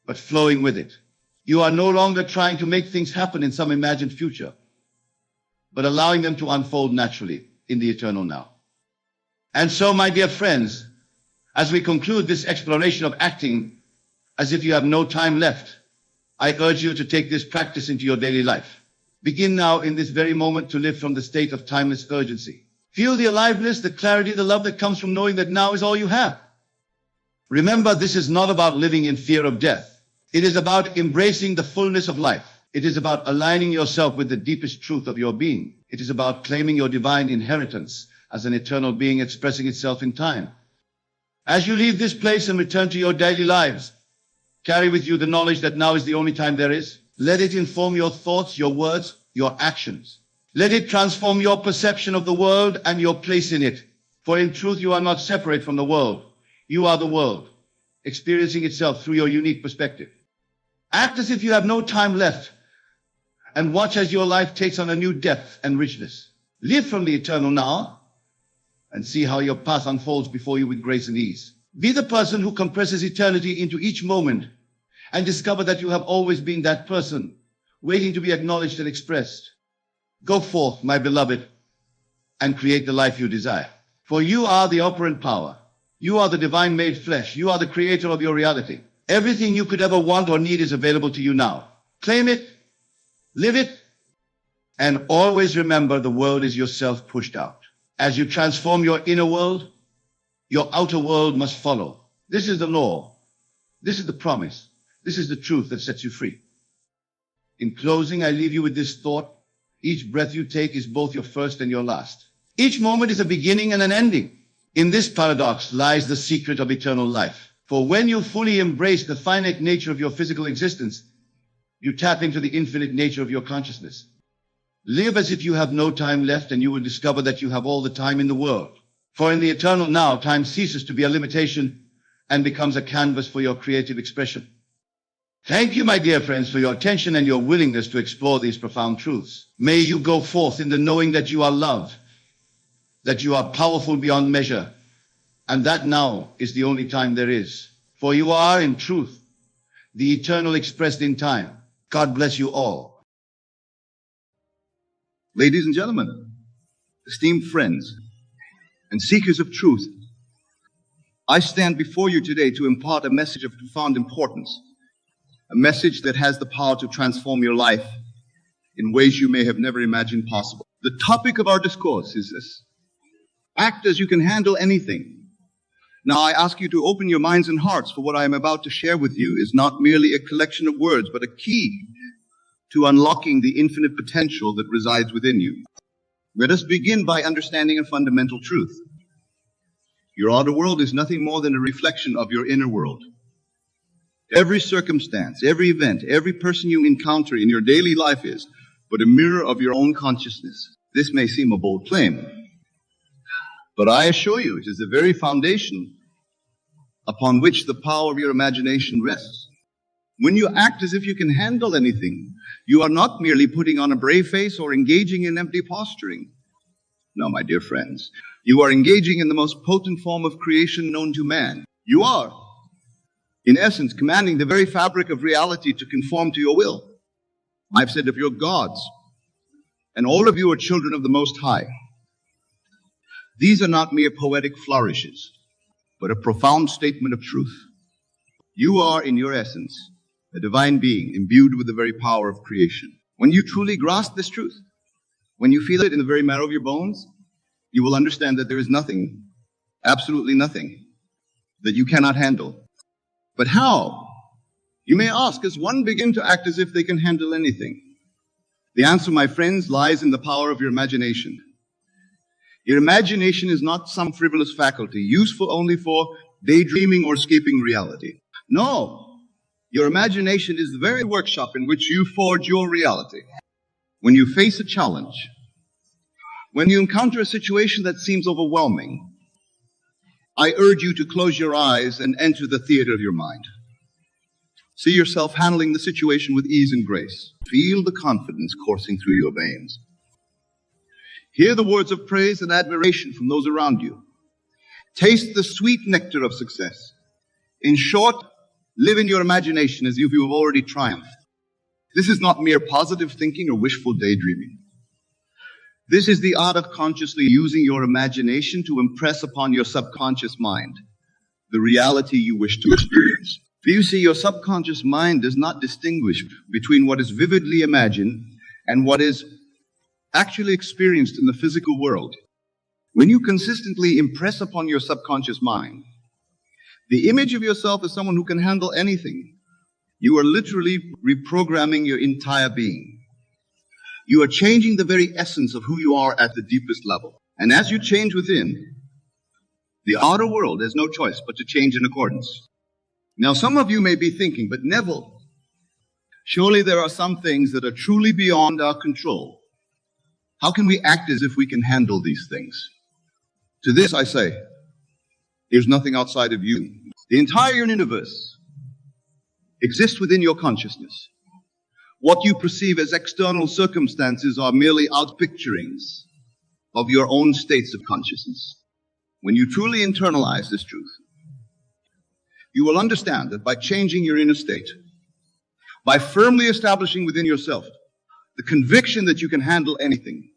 but flowing with it. You are no longer trying to make things happen in some imagined future, but allowing them to unfold naturally in the eternal now. And so, my dear friends, as we conclude this exploration of acting as if you have no time left, I urge you to take this practice into your daily life. Begin now in this very moment to live from the state of timeless urgency. Feel the aliveness, the clarity, the love that comes from knowing that now is all you have. Remember, this is not about living in fear of death. It is about embracing the fullness of life. It is about aligning yourself with the deepest truth of your being. It is about claiming your divine inheritance as an eternal being expressing itself in time. As you leave this place and return to your daily lives, carry with you the knowledge that now is the only time there is. Let it inform your thoughts, your words, your actions. Let it transform your perception of the world and your place in it. For in truth, you are not separate from the world. You are the world, experiencing itself through your unique perspective. Act as if you have no time left, and watch as your life takes on a new depth and richness. Live from the eternal now, and see how your path unfolds before you with grace and ease. Be the person who compresses eternity into each moment, and discover that you have always been that person, waiting to be acknowledged and expressed. Go forth, my beloved, and create the life you desire. For you are the operant power. You are the divine made flesh. You are the creator of your reality. Everything you could ever want or need is available to you now. Claim it, live it, and always remember the world is yourself pushed out. As you transform your inner world, your outer world must follow. This is the law. This is the promise. This is the truth that sets you free. In closing, I leave you with this thought. Each breath you take is both your first and your last. Each moment is a beginning and an ending. In this paradox lies the secret of eternal life. For when you fully embrace the finite nature of your physical existence, you tap into the infinite nature of your consciousness. Live as if you have no time left, and you will discover that you have all the time in the world. For in the eternal now, time ceases to be a limitation and becomes a canvas for your creative expression. Thank you, my dear friends, for your attention and your willingness to explore these profound truths. May you go forth in the knowing that you are loved, that you are powerful beyond measure, and that now is the only time there is. For you are, in truth, the eternal expressed in time. God bless you all. Ladies and gentlemen, esteemed friends, and seekers of truth, I stand before you today to impart a message of profound importance, a message that has the power to transform your life in ways you may have never imagined possible. The topic of our discourse is this: act as you can handle anything. Now, I ask you to open your minds and hearts, for what I am about to share with you is not merely a collection of words, but a key to unlocking the infinite potential that resides within you. Let us begin by understanding a fundamental truth. Your outer world is nothing more than a reflection of your inner world. Every circumstance, every event, every person you encounter in your daily life is but a mirror of your own consciousness. This may seem a bold claim, but I assure you it is the very foundation upon which the power of your imagination rests. When you act as if you can handle anything, you are not merely putting on a brave face or engaging in empty posturing. No, my dear friends, you are engaging in the most potent form of creation known to man. You are, in essence, commanding the very fabric of reality to conform to your will. I've said of your gods, and all of you are children of the Most High. These are not mere poetic flourishes, but a profound statement of truth. You are, in your essence, a divine being imbued with the very power of creation. When you truly grasp this truth, when you feel it in the very marrow of your bones, you will understand that there is nothing, absolutely nothing, that you cannot handle. But how? You may ask, does one begin to act as if they can handle anything? The answer, my friends, lies in the power of your imagination. Your imagination is not some frivolous faculty, useful only for daydreaming or escaping reality. No. Your imagination is the very workshop in which you forge your reality. When you face a challenge, when you encounter a situation that seems overwhelming, I urge you to close your eyes and enter the theater of your mind. See yourself handling the situation with ease and grace. Feel the confidence coursing through your veins. Hear the words of praise and admiration from those around you. Taste the sweet nectar of success. In short, live in your imagination as if you have already triumphed. This is not mere positive thinking or wishful daydreaming. This is the art of consciously using your imagination to impress upon your subconscious mind the reality you wish to experience. For you see, your subconscious mind does not distinguish between what is vividly imagined and what is actually experienced in the physical world. When you consistently impress upon your subconscious mind the image of yourself as someone who can handle anything, you are literally reprogramming your entire being. You are changing the very essence of who you are at the deepest level. And as you change within, the outer world has no choice but to change in accordance. Now, some of you may be thinking, but Neville, surely there are some things that are truly beyond our control. How can we act as if we can handle these things? To this I say, there's nothing outside of you. The entire universe exists within your consciousness. What you perceive as external circumstances are merely outpicturings of your own states of consciousness. When you truly internalize this truth, you will understand that by changing your inner state, by firmly establishing within yourself the conviction that you can handle anything,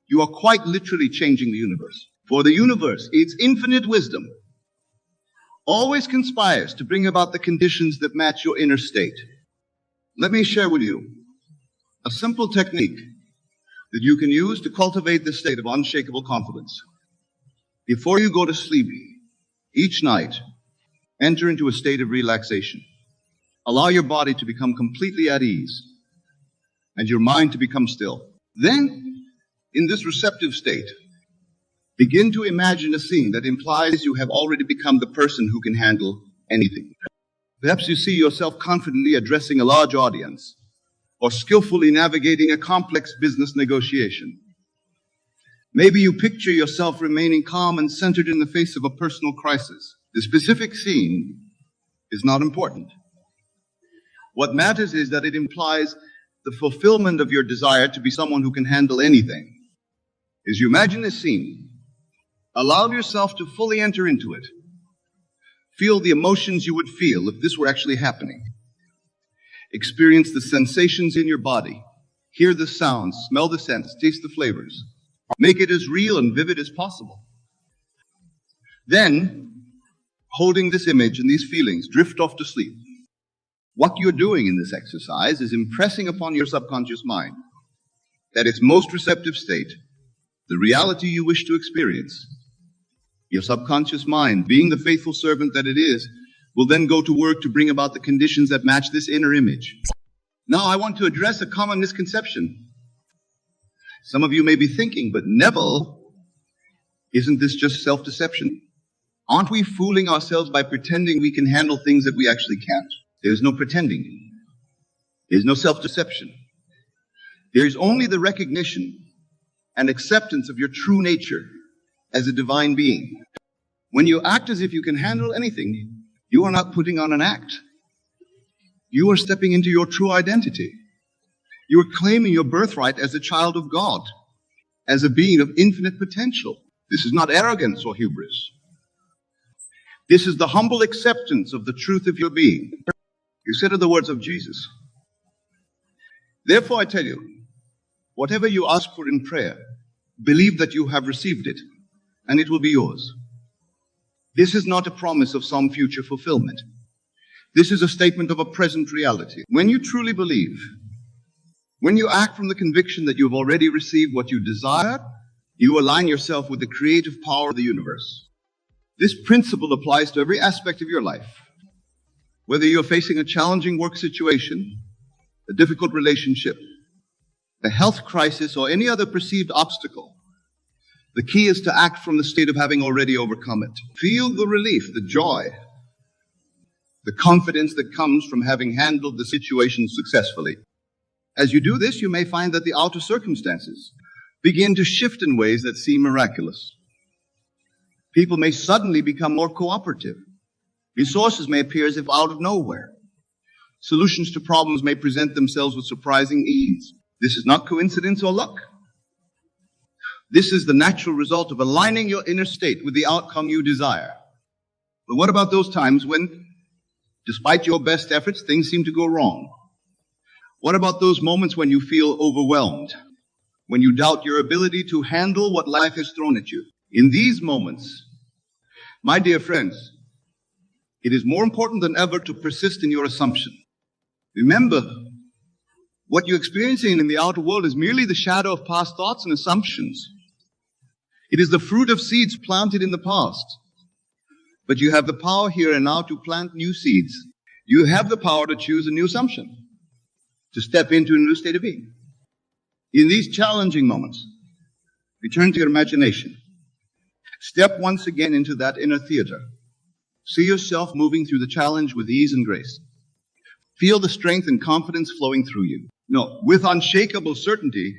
you are quite literally changing the universe. For the universe, its infinite wisdom, always conspires to bring about the conditions that match your inner state. Let me share with you a simple technique that you can use to cultivate this state of unshakable confidence. Before you go to sleep each night, enter into a state of relaxation. Allow your body to become completely at ease and your mind to become still. Then, in this receptive state, begin to imagine a scene that implies you have already become the person who can handle anything. Perhaps you see yourself confidently addressing a large audience or skillfully navigating a complex business negotiation. Maybe you picture yourself remaining calm and centered in the face of a personal crisis. The specific scene is not important. What matters is that it implies the fulfillment of your desire to be someone who can handle anything. As you imagine this scene, allow yourself to fully enter into it. Feel the emotions you would feel if this were actually happening. Experience the sensations in your body. Hear the sounds, smell the scents, taste the flavors. Make it as real and vivid as possible. Then, holding this image and these feelings, drift off to sleep. What you're doing in this exercise is impressing upon your subconscious mind that its most receptive state, the reality you wish to experience, your subconscious mind, being the faithful servant that it is, will then go to work to bring about the conditions that match this inner image. Now, I want to address a common misconception. Some of you may be thinking, but Neville, isn't this just self-deception? Aren't we fooling ourselves by pretending we can handle things that we actually can't? There's no pretending. There's no self-deception. There's only the recognition and acceptance of your true nature as a divine being. When you act as if you can handle anything, you are not putting on an act. You are stepping into your true identity. You are claiming your birthright as a child of God, as a being of infinite potential. This is not arrogance or hubris. This is the humble acceptance of the truth of your being. Consider the words of Jesus. Therefore, I tell you, whatever you ask for in prayer, believe that you have received it, and it will be yours. This is not a promise of some future fulfillment. This is a statement of a present reality. When you truly believe, when you act from the conviction that you have already received what you desire, you align yourself with the creative power of the universe. This principle applies to every aspect of your life. Whether you're facing a challenging work situation, a difficult relationship, a health crisis, or any other perceived obstacle, the key is to act from the state of having already overcome it. Feel the relief, the joy, the confidence that comes from having handled the situation successfully. As you do this, you may find that the outer circumstances begin to shift in ways that seem miraculous. People may suddenly become more cooperative. Resources may appear as if out of nowhere. Solutions to problems may present themselves with surprising ease. This is not coincidence or luck. This is the natural result of aligning your inner state with the outcome you desire. But what about those times when, despite your best efforts, things seem to go wrong? What about those moments when you feel overwhelmed? When you doubt your ability to handle what life has thrown at you? In these moments, my dear friends, it is more important than ever to persist in your assumption. Remember, what you're experiencing in the outer world is merely the shadow of past thoughts and assumptions. It is the fruit of seeds planted in the past. But you have the power here and now to plant new seeds. You have the power to choose a new assumption, to step into a new state of being. In these challenging moments, return to your imagination. Step once again into that inner theater. See yourself moving through the challenge with ease and grace. Feel the strength and confidence flowing through you. No, with unshakable certainty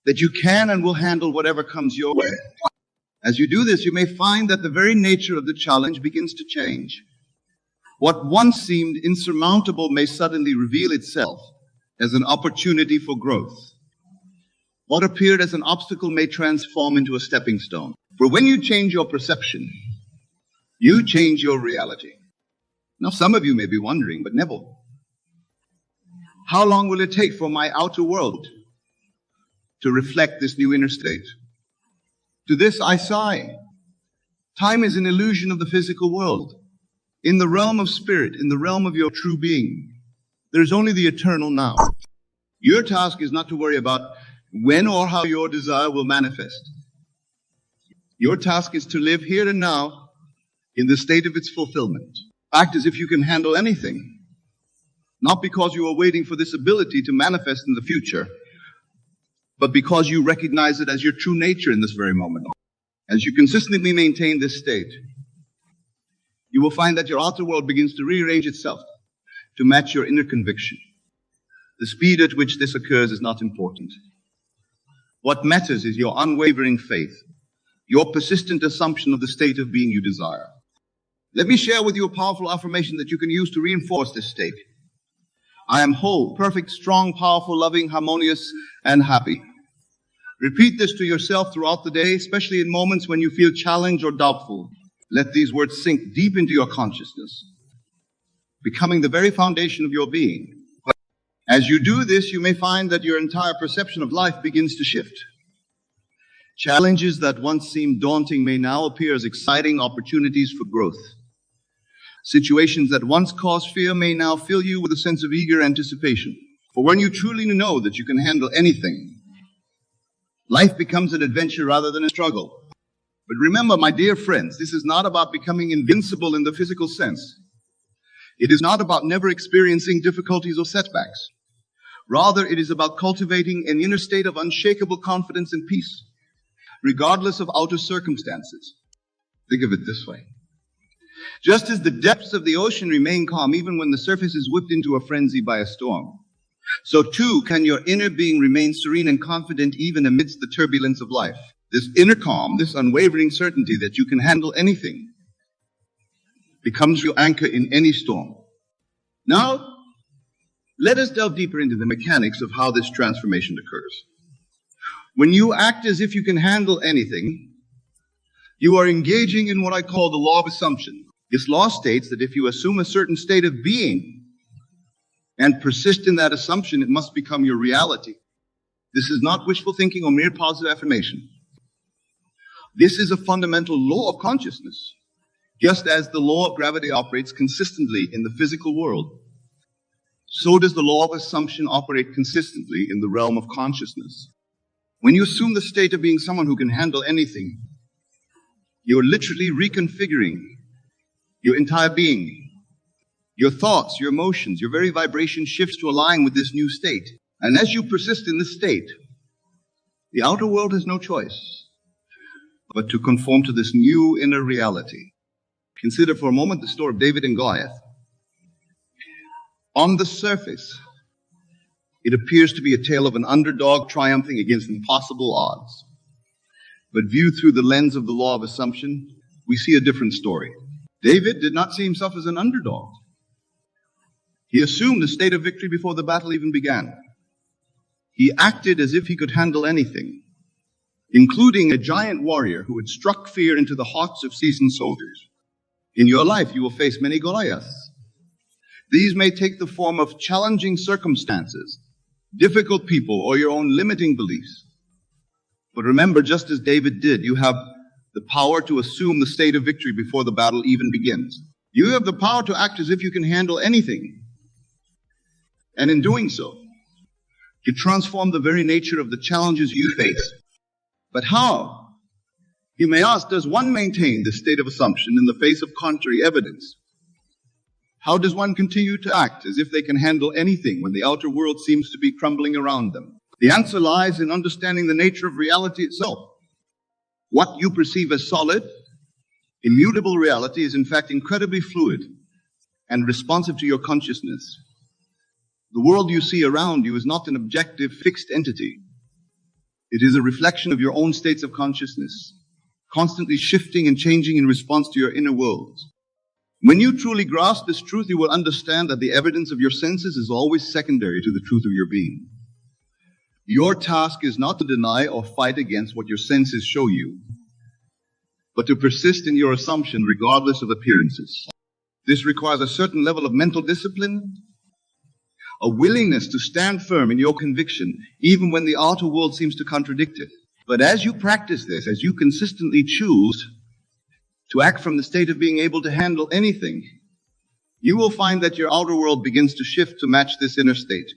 that you can and will handle whatever comes your way. As you do this, you may find that the very nature of the challenge begins to change. What once seemed insurmountable may suddenly reveal itself as an opportunity for growth. What appeared as an obstacle may transform into a stepping stone. For when you change your perception, you change your reality. Now, some of you may be wondering, but Neville, how long will it take for my outer world to reflect this new inner state? To this I sigh. Time is an illusion of the physical world. In the realm of spirit, in the realm of your true being, there is only the eternal now. Your task is not to worry about when or how your desire will manifest. Your task is to live here and now in the state of its fulfillment. Act as if you can handle anything, not because you are waiting for this ability to manifest in the future, but because you recognize it as your true nature in this very moment. As you consistently maintain this state, you will find that your outer world begins to rearrange itself to match your inner conviction. The speed at which this occurs is not important. What matters is your unwavering faith, your persistent assumption of the state of being you desire. Let me share with you a powerful affirmation that you can use to reinforce this state. I am whole, perfect, strong, powerful, loving, harmonious, and happy. Repeat this to yourself throughout the day, especially in moments when you feel challenged or doubtful. Let these words sink deep into your consciousness, becoming the very foundation of your being. As you do this, you may find that your entire perception of life begins to shift. Challenges that once seemed daunting may now appear as exciting opportunities for growth. Situations that once caused fear may now fill you with a sense of eager anticipation. For when you truly know that you can handle anything, life becomes an adventure rather than a struggle. But remember, my dear friends, this is not about becoming invincible in the physical sense. It is not about never experiencing difficulties or setbacks. Rather, it is about cultivating an inner state of unshakable confidence and peace, regardless of outer circumstances. Think of it this way. Just as the depths of the ocean remain calm even when the surface is whipped into a frenzy by a storm, so too can your inner being remain serene and confident even amidst the turbulence of life. This inner calm, this unwavering certainty that you can handle anything, becomes your anchor in any storm. Now, let us delve deeper into the mechanics of how this transformation occurs. When you act as if you can handle anything, you are engaging in what I call the law of assumption. This law states that if you assume a certain state of being and persist in that assumption, it must become your reality. This is not wishful thinking or mere positive affirmation. This is a fundamental law of consciousness, just as the law of gravity operates consistently in the physical world. So does the law of assumption operate consistently in the realm of consciousness. When you assume the state of being someone who can handle anything, you're literally reconfiguring your entire being. Your thoughts, your emotions, your very vibration shifts to align with this new state. And as you persist in this state, the outer world has no choice but to conform to this new inner reality. Consider for a moment the story of David and Goliath. On the surface, it appears to be a tale of an underdog triumphing against impossible odds. But viewed through the lens of the law of assumption, we see a different story. David did not see himself as an underdog. He assumed the state of victory before the battle even began. He acted as if he could handle anything, including a giant warrior who had struck fear into the hearts of seasoned soldiers. In your life, you will face many Goliaths. These may take the form of challenging circumstances, difficult people, or your own limiting beliefs. But remember, just as David did, you have the power to assume the state of victory before the battle even begins. You have the power to act as if you can handle anything. And in doing so, you transform the very nature of the challenges you face. But how? You may ask, does one maintain this state of assumption in the face of contrary evidence? How does one continue to act as if they can handle anything when the outer world seems to be crumbling around them? The answer lies in understanding the nature of reality itself. What you perceive as solid, immutable reality is in fact incredibly fluid and responsive to your consciousness. The world you see around you is not an objective, fixed entity. It is a reflection of your own states of consciousness, constantly shifting and changing in response to your inner worlds. When you truly grasp this truth, you will understand that the evidence of your senses is always secondary to the truth of your being. Your task is not to deny or fight against what your senses show you, but to persist in your assumption regardless of appearances. This requires a certain level of mental discipline, a willingness to stand firm in your conviction, even when the outer world seems to contradict it. But as you practice this, as you consistently choose to act from the state of being able to handle anything, you will find that your outer world begins to shift to match this inner state.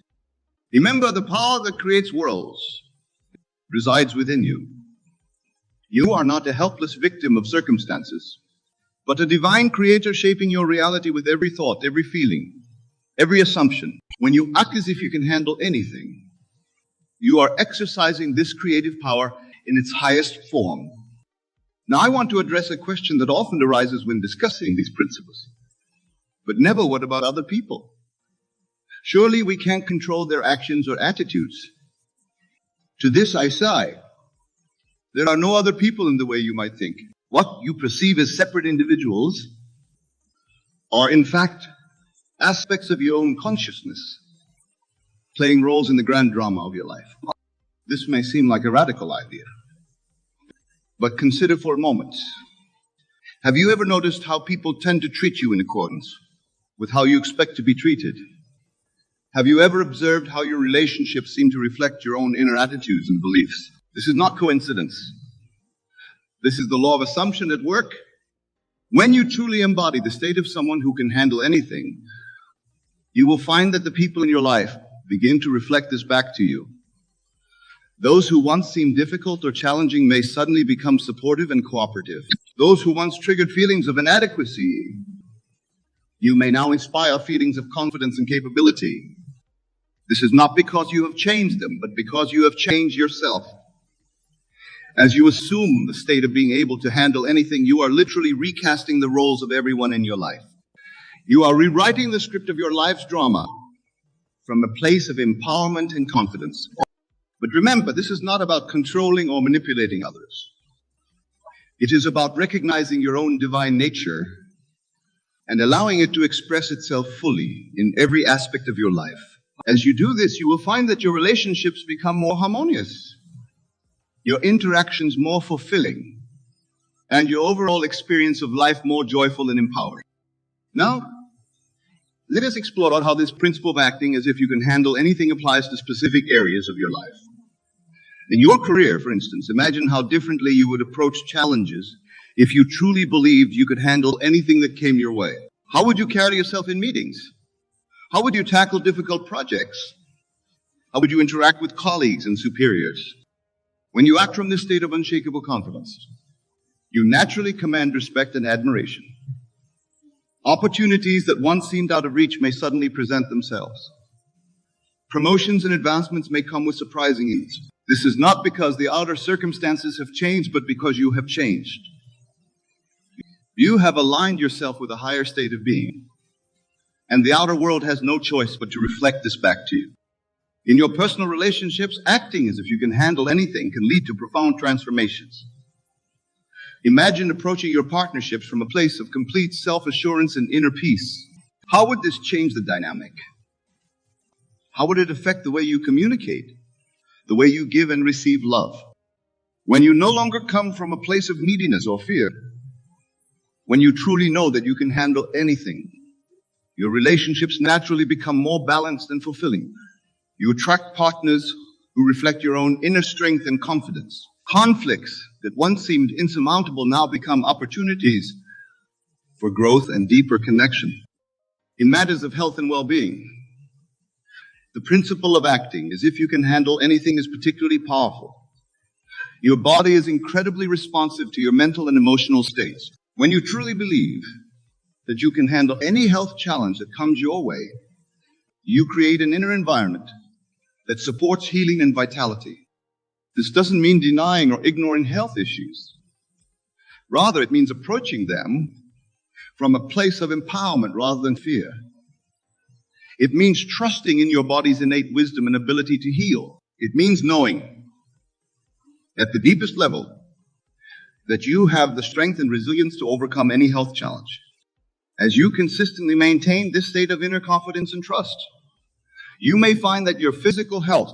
Remember, the power that creates worlds resides within you. You are not a helpless victim of circumstances, but a divine creator shaping your reality with every thought, every feeling, every assumption. When you act as if you can handle anything, you are exercising this creative power in its highest form. Now, I want to address a question that often arises when discussing these principles. But never, what about other people? Surely we can't control their actions or attitudes. To this I say, there are no other people in the way you might think. What you perceive as separate individuals are, in fact, aspects of your own consciousness, playing roles in the grand drama of your life. This may seem like a radical idea, but consider for a moment. Have you ever noticed how people tend to treat you in accordance with how you expect to be treated? Have you ever observed how your relationships seem to reflect your own inner attitudes and beliefs? This is not coincidence. This is the law of assumption at work. When you truly embody the state of someone who can handle anything, you will find that the people in your life begin to reflect this back to you. Those who once seemed difficult or challenging may suddenly become supportive and cooperative. Those who once triggered feelings of inadequacy, you may now inspire feelings of confidence and capability. This is not because you have changed them, but because you have changed yourself. As you assume the state of being able to handle anything, you are literally recasting the roles of everyone in your life. You are rewriting the script of your life's drama from a place of empowerment and confidence. But remember, this is not about controlling or manipulating others. It is about recognizing your own divine nature and allowing it to express itself fully in every aspect of your life. As you do this, you will find that your relationships become more harmonious, your interactions more fulfilling, and your overall experience of life more joyful and empowering. Now, let us explore how this principle of acting as if you can handle anything applies to specific areas of your life. In your career, for instance, imagine how differently you would approach challenges if you truly believed you could handle anything that came your way. How would you carry yourself in meetings? How would you tackle difficult projects? How would you interact with colleagues and superiors? When you act from this state of unshakable confidence, you naturally command respect and admiration. Opportunities that once seemed out of reach may suddenly present themselves. Promotions and advancements may come with surprising ease. This is not because the outer circumstances have changed, but because you have changed. You have aligned yourself with a higher state of being, and the outer world has no choice but to reflect this back to you. In your personal relationships, acting as if you can handle anything can lead to profound transformations. Imagine approaching your partnerships from a place of complete self-assurance and inner peace. How would this change the dynamic? How would it affect the way you communicate, the way you give and receive love? When you no longer come from a place of neediness or fear, when you truly know that you can handle anything, Your relationships naturally become more balanced and fulfilling. You attract partners who reflect your own inner strength and confidence. Conflicts that once seemed insurmountable now become opportunities for growth and deeper connection. In matters of health and well-being, the principle of acting as if you can handle anything is particularly powerful. Your body is incredibly responsive to your mental and emotional states. When you truly believe that you can handle any health challenge that comes your way, you create an inner environment that supports healing and vitality. This doesn't mean denying or ignoring health issues. Rather, it means approaching them from a place of empowerment rather than fear. It means trusting in your body's innate wisdom and ability to heal. It means knowing at the deepest level that you have the strength and resilience to overcome any health challenge. As you consistently maintain this state of inner confidence and trust, you may find that your physical health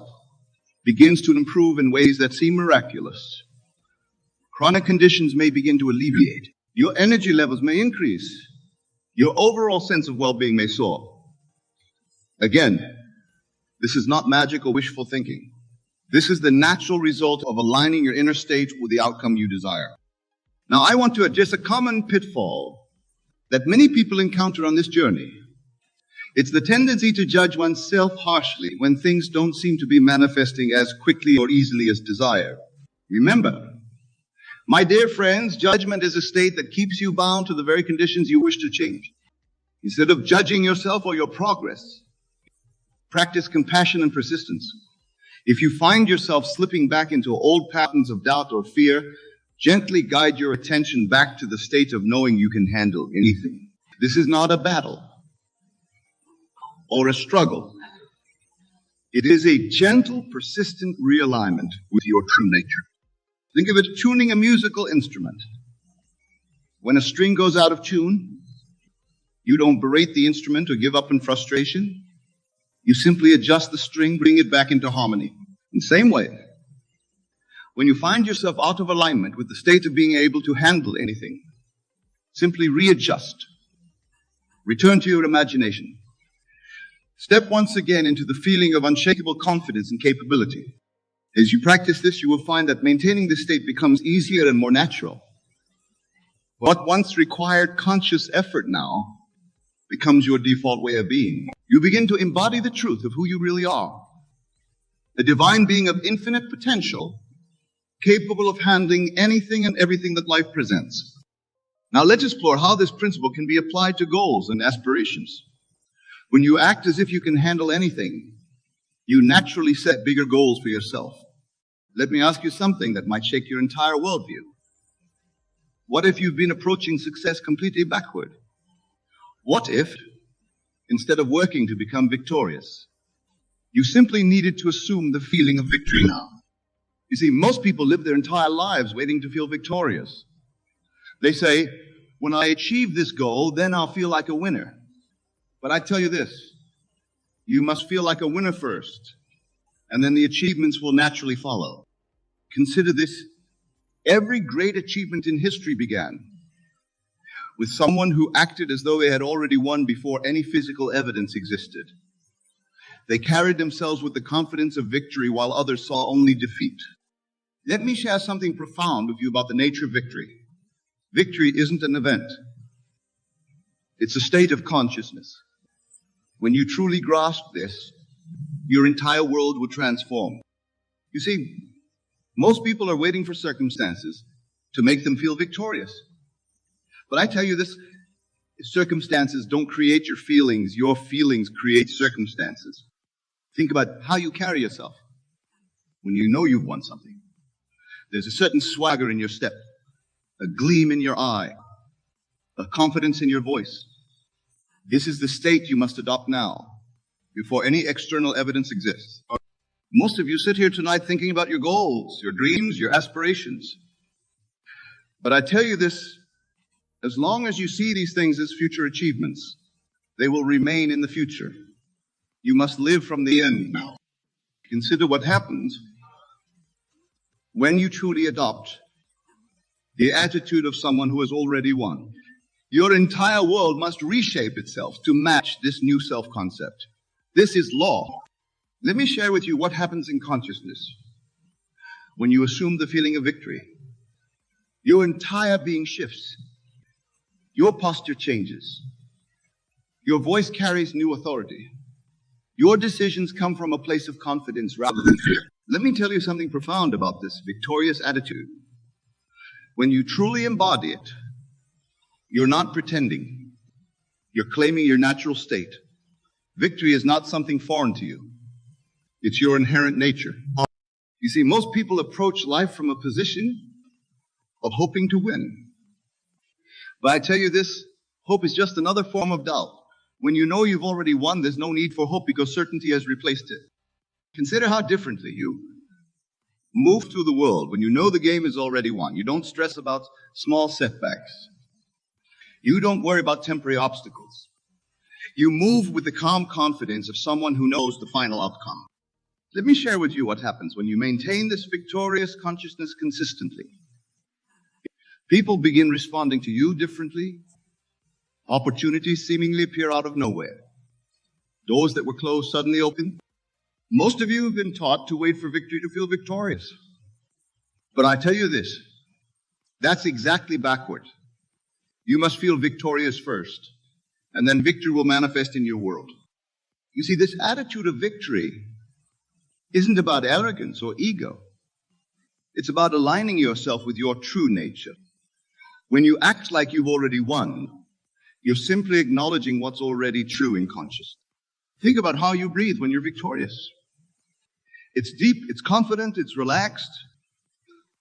begins to improve in ways that seem miraculous. Chronic conditions may begin to alleviate. Your energy levels may increase. Your overall sense of well-being may soar. Again, this is not magic or wishful thinking. This is the natural result of aligning your inner state with the outcome you desire. Now, I want to address a common pitfall that many people encounter on this journey. It's the tendency to judge oneself harshly when things don't seem to be manifesting as quickly or easily as desired. Remember, my dear friends, judgment is a state that keeps you bound to the very conditions you wish to change. Instead of judging yourself or your progress, practice compassion and persistence. If you find yourself slipping back into old patterns of doubt or fear, gently guide your attention back to the state of knowing you can handle anything. This is not a battle or a struggle. It is a gentle, persistent realignment with your true nature. Think of it tuning a musical instrument. When a string goes out of tune, you don't berate the instrument or give up in frustration. You simply adjust the string, bring it back into harmony. In the same way, when you find yourself out of alignment with the state of being able to handle anything, simply readjust. Return to your imagination. Step once again into the feeling of unshakable confidence and capability. As you practice this, you will find that maintaining this state becomes easier and more natural. What once required conscious effort now becomes your default way of being. You begin to embody the truth of who you really are. A divine being of infinite potential, capable of handling anything and everything that life presents. Now let's explore how this principle can be applied to goals and aspirations. When you act as if you can handle anything, you naturally set bigger goals for yourself. Let me ask you something that might shake your entire worldview. What if you've been approaching success completely backward? What if, instead of working to become victorious, you simply needed to assume the feeling of victory now? You see, most people live their entire lives waiting to feel victorious. They say, when I achieve this goal, then I'll feel like a winner. But I tell you this, you must feel like a winner first, and then the achievements will naturally follow. Consider this, every great achievement in history began with someone who acted as though they had already won before any physical evidence existed. They carried themselves with the confidence of victory while others saw only defeat. Let me share something profound with you about the nature of victory. Victory isn't an event. It's a state of consciousness. When you truly grasp this, your entire world will transform. You see, most people are waiting for circumstances to make them feel victorious. But I tell you this, circumstances don't create your feelings create circumstances. Think about how you carry yourself when you know you've won something. There's a certain swagger in your step, a gleam in your eye, a confidence in your voice. This is the state you must adopt now, before any external evidence exists. Most of you sit here tonight thinking about your goals, your dreams, your aspirations. But I tell you this, as long as you see these things as future achievements, they will remain in the future. You must live from the end now. Consider what happens when you truly adopt the attitude of someone who has already won. Your entire world must reshape itself to match this new self-concept. This is law. Let me share with you what happens in consciousness when you assume the feeling of victory. Your entire being shifts. Your posture changes. Your voice carries new authority. Your decisions come from a place of confidence rather than fear. Let me tell you something profound about this victorious attitude. When you truly embody it, you're not pretending. You're claiming your natural state. Victory is not something foreign to you. It's your inherent nature. You see, most people approach life from a position of hoping to win. But I tell you this, hope is just another form of doubt. When you know you've already won, there's no need for hope because certainty has replaced it. Consider how differently you move through the world when you know the game is already won. You don't stress about small setbacks. You don't worry about temporary obstacles. You move with the calm confidence of someone who knows the final outcome. Let me share with you what happens when you maintain this victorious consciousness consistently. People begin responding to you differently. Opportunities seemingly appear out of nowhere. Doors that were closed suddenly open. Most of you have been taught to wait for victory to feel victorious. But I tell you this, that's exactly backward. You must feel victorious first, and then victory will manifest in your world. You see, this attitude of victory isn't about arrogance or ego. It's about aligning yourself with your true nature. When you act like you've already won, you're simply acknowledging what's already true in consciousness. Think about how you breathe when you're victorious. It's deep, it's confident, it's relaxed.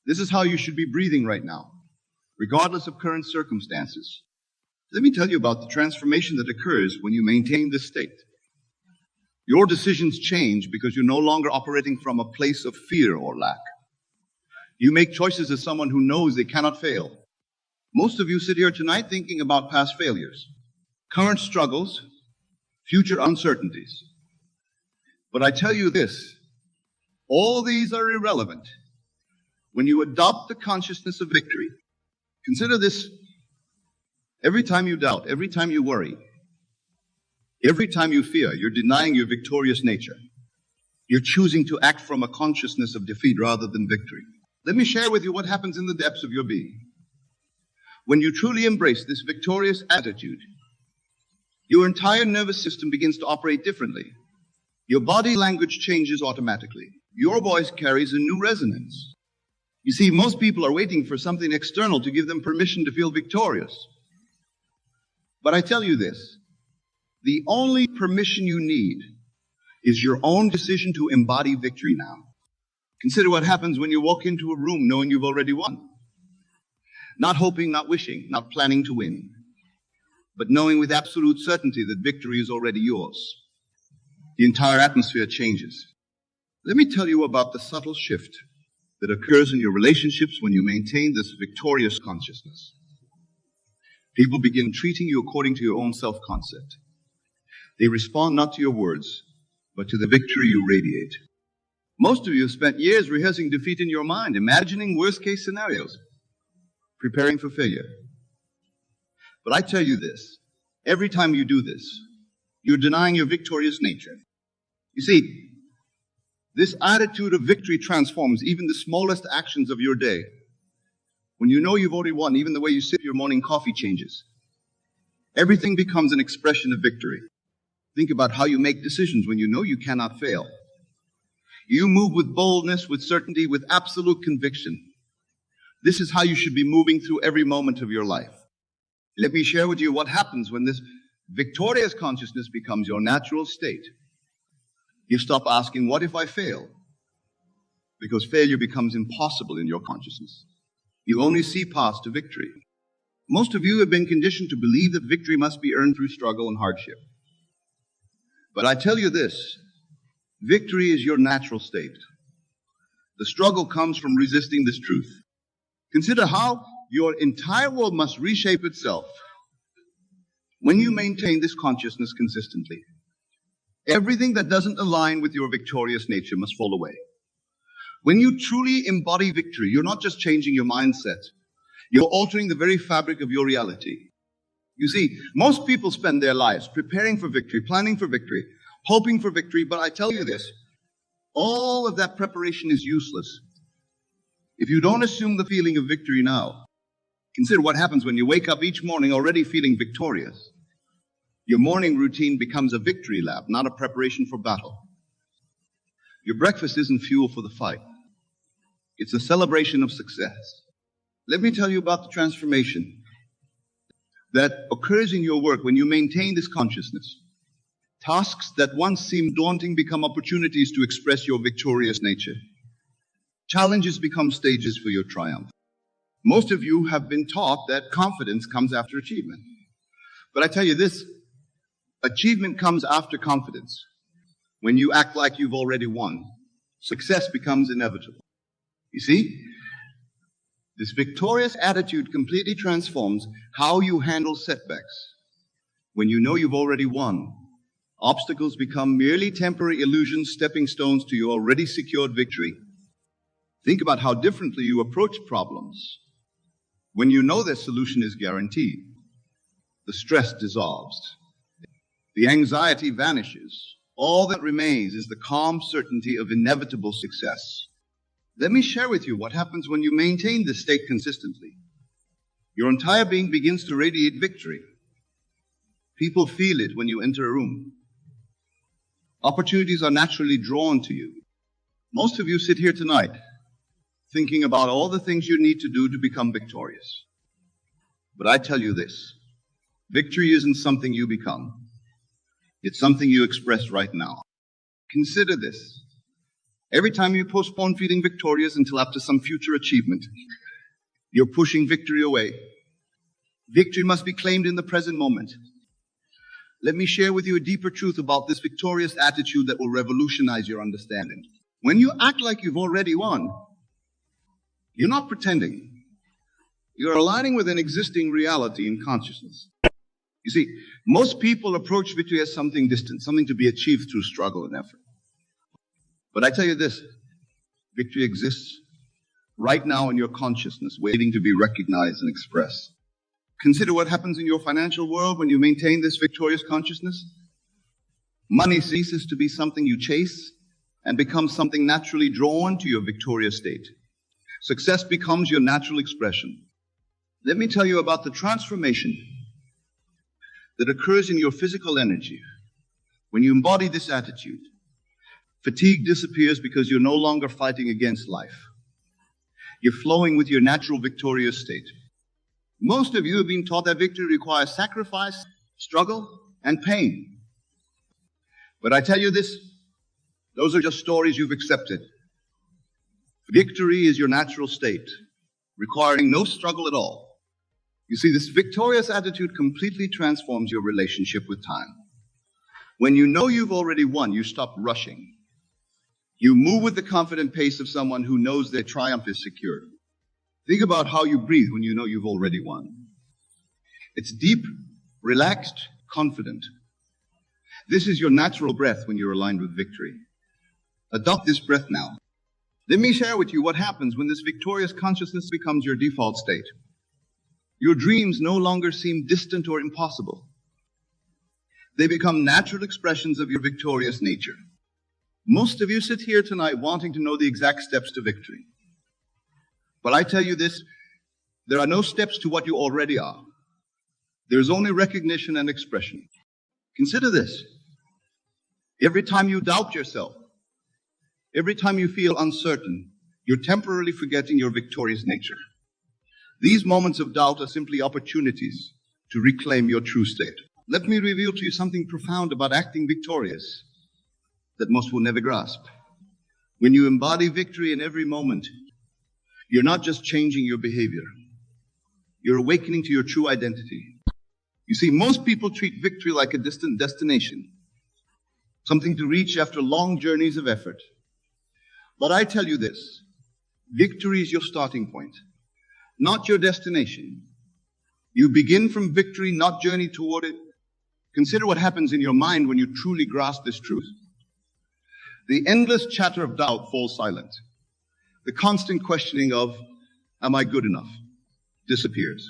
This is how you should be breathing right now, regardless of current circumstances. Let me tell you about the transformation that occurs when you maintain this state. Your decisions change because you're no longer operating from a place of fear or lack. You make choices as someone who knows they cannot fail. Most of you sit here tonight thinking about past failures, current struggles, future uncertainties. But I tell you this, all these are irrelevant when you adopt the consciousness of victory. Consider this, every time you doubt, every time you worry, every time you fear, you're denying your victorious nature. You're choosing to act from a consciousness of defeat rather than victory. Let me share with you what happens in the depths of your being. When you truly embrace this victorious attitude, your entire nervous system begins to operate differently. Your body language changes automatically. Your voice carries a new resonance. You see, most people are waiting for something external to give them permission to feel victorious. But I tell you this, the only permission you need is your own decision to embody victory now. Consider what happens when you walk into a room knowing you've already won. Not hoping, not wishing, not planning to win, but knowing with absolute certainty that victory is already yours. The entire atmosphere changes. Let me tell you about the subtle shift that occurs in your relationships when you maintain this victorious consciousness. People begin treating you according to your own self-concept. They respond not to your words, but to the victory you radiate. Most of you have spent years rehearsing defeat in your mind, imagining worst-case scenarios, preparing for failure. But I tell you this, every time you do this, you're denying your victorious nature. You see, this attitude of victory transforms even the smallest actions of your day. When you know you've already won, even the way you sip your morning coffee changes. Everything becomes an expression of victory. Think about how you make decisions when you know you cannot fail. You move with boldness, with certainty, with absolute conviction. This is how you should be moving through every moment of your life. Let me share with you what happens when this victorious consciousness becomes your natural state. You stop asking, what if I fail? Because failure becomes impossible in your consciousness. You only see paths to victory. Most of you have been conditioned to believe that victory must be earned through struggle and hardship. But I tell you this, victory is your natural state. The struggle comes from resisting this truth. Consider how your entire world must reshape itself when you maintain this consciousness consistently. Everything that doesn't align with your victorious nature must fall away. When you truly embody victory, you're not just changing your mindset, you're altering the very fabric of your reality. You see, most people spend their lives preparing for victory, planning for victory, hoping for victory, but I tell you this, all of that preparation is useless if you don't assume the feeling of victory now. Consider what happens when you wake up each morning already feeling victorious. Your morning routine becomes a victory lap, not a preparation for battle. Your breakfast isn't fuel for the fight. It's a celebration of success. Let me tell you about the transformation that occurs in your work when you maintain this consciousness. Tasks that once seemed daunting become opportunities to express your victorious nature. Challenges become stages for your triumph. Most of you have been taught that confidence comes after achievement. But I tell you this, achievement comes after confidence. When you act like you've already won, success becomes inevitable. You see, this victorious attitude completely transforms how you handle setbacks. When you know you've already won, obstacles become merely temporary illusions, stepping stones to your already secured victory. Think about how differently you approach problems. When you know their solution is guaranteed, the stress dissolves, the anxiety vanishes. All that remains is the calm certainty of inevitable success. Let me share with you what happens when you maintain this state consistently. Your entire being begins to radiate victory. People feel it when you enter a room. Opportunities are naturally drawn to you. Most of you sit here tonight thinking about all the things you need to do to become victorious. But I tell you this, victory isn't something you become. It's something you express right now. Consider this. Every time you postpone feeling victorious until after some future achievement, you're pushing victory away. Victory must be claimed in the present moment. Let me share with you a deeper truth about this victorious attitude that will revolutionize your understanding. When you act like you've already won, you're not pretending. You're aligning with an existing reality in consciousness. You see, most people approach victory as something distant, something to be achieved through struggle and effort. But I tell you this, victory exists right now in your consciousness, waiting to be recognized and expressed. Consider what happens in your financial world when you maintain this victorious consciousness. Money ceases to be something you chase and becomes something naturally drawn to your victorious state. Success becomes your natural expression. Let me tell you about the transformation that occurs in your physical energy when you embody this attitude. Fatigue disappears because you're no longer fighting against life. You're flowing with your natural victorious state. Most of you have been taught that victory requires sacrifice, struggle, and pain. But I tell you this, those are just stories you've accepted. Victory is your natural state, requiring no struggle at all. You see, this victorious attitude completely transforms your relationship with time. When you know you've already won, you stop rushing. You move with the confident pace of someone who knows their triumph is secured. Think about how you breathe when you know you've already won. It's deep, relaxed, confident. This is your natural breath when you're aligned with victory. Adopt this breath now. Let me share with you what happens when this victorious consciousness becomes your default state. Your dreams no longer seem distant or impossible. They become natural expressions of your victorious nature. Most of you sit here tonight wanting to know the exact steps to victory. But I tell you this, there are no steps to what you already are. There's only recognition and expression. Consider this. Every time you doubt yourself, every time you feel uncertain, you're temporarily forgetting your victorious nature. These moments of doubt are simply opportunities to reclaim your true state. Let me reveal to you something profound about acting victorious that most will never grasp. When you embody victory in every moment, you're not just changing your behavior. You're awakening to your true identity. You see, most people treat victory like a distant destination, something to reach after long journeys of effort. But I tell you this, victory is your starting point, not your destination. You begin from victory, not journey toward it. Consider what happens in your mind when you truly grasp this truth. The endless chatter of doubt falls silent. The constant questioning of, am I good enough, disappears.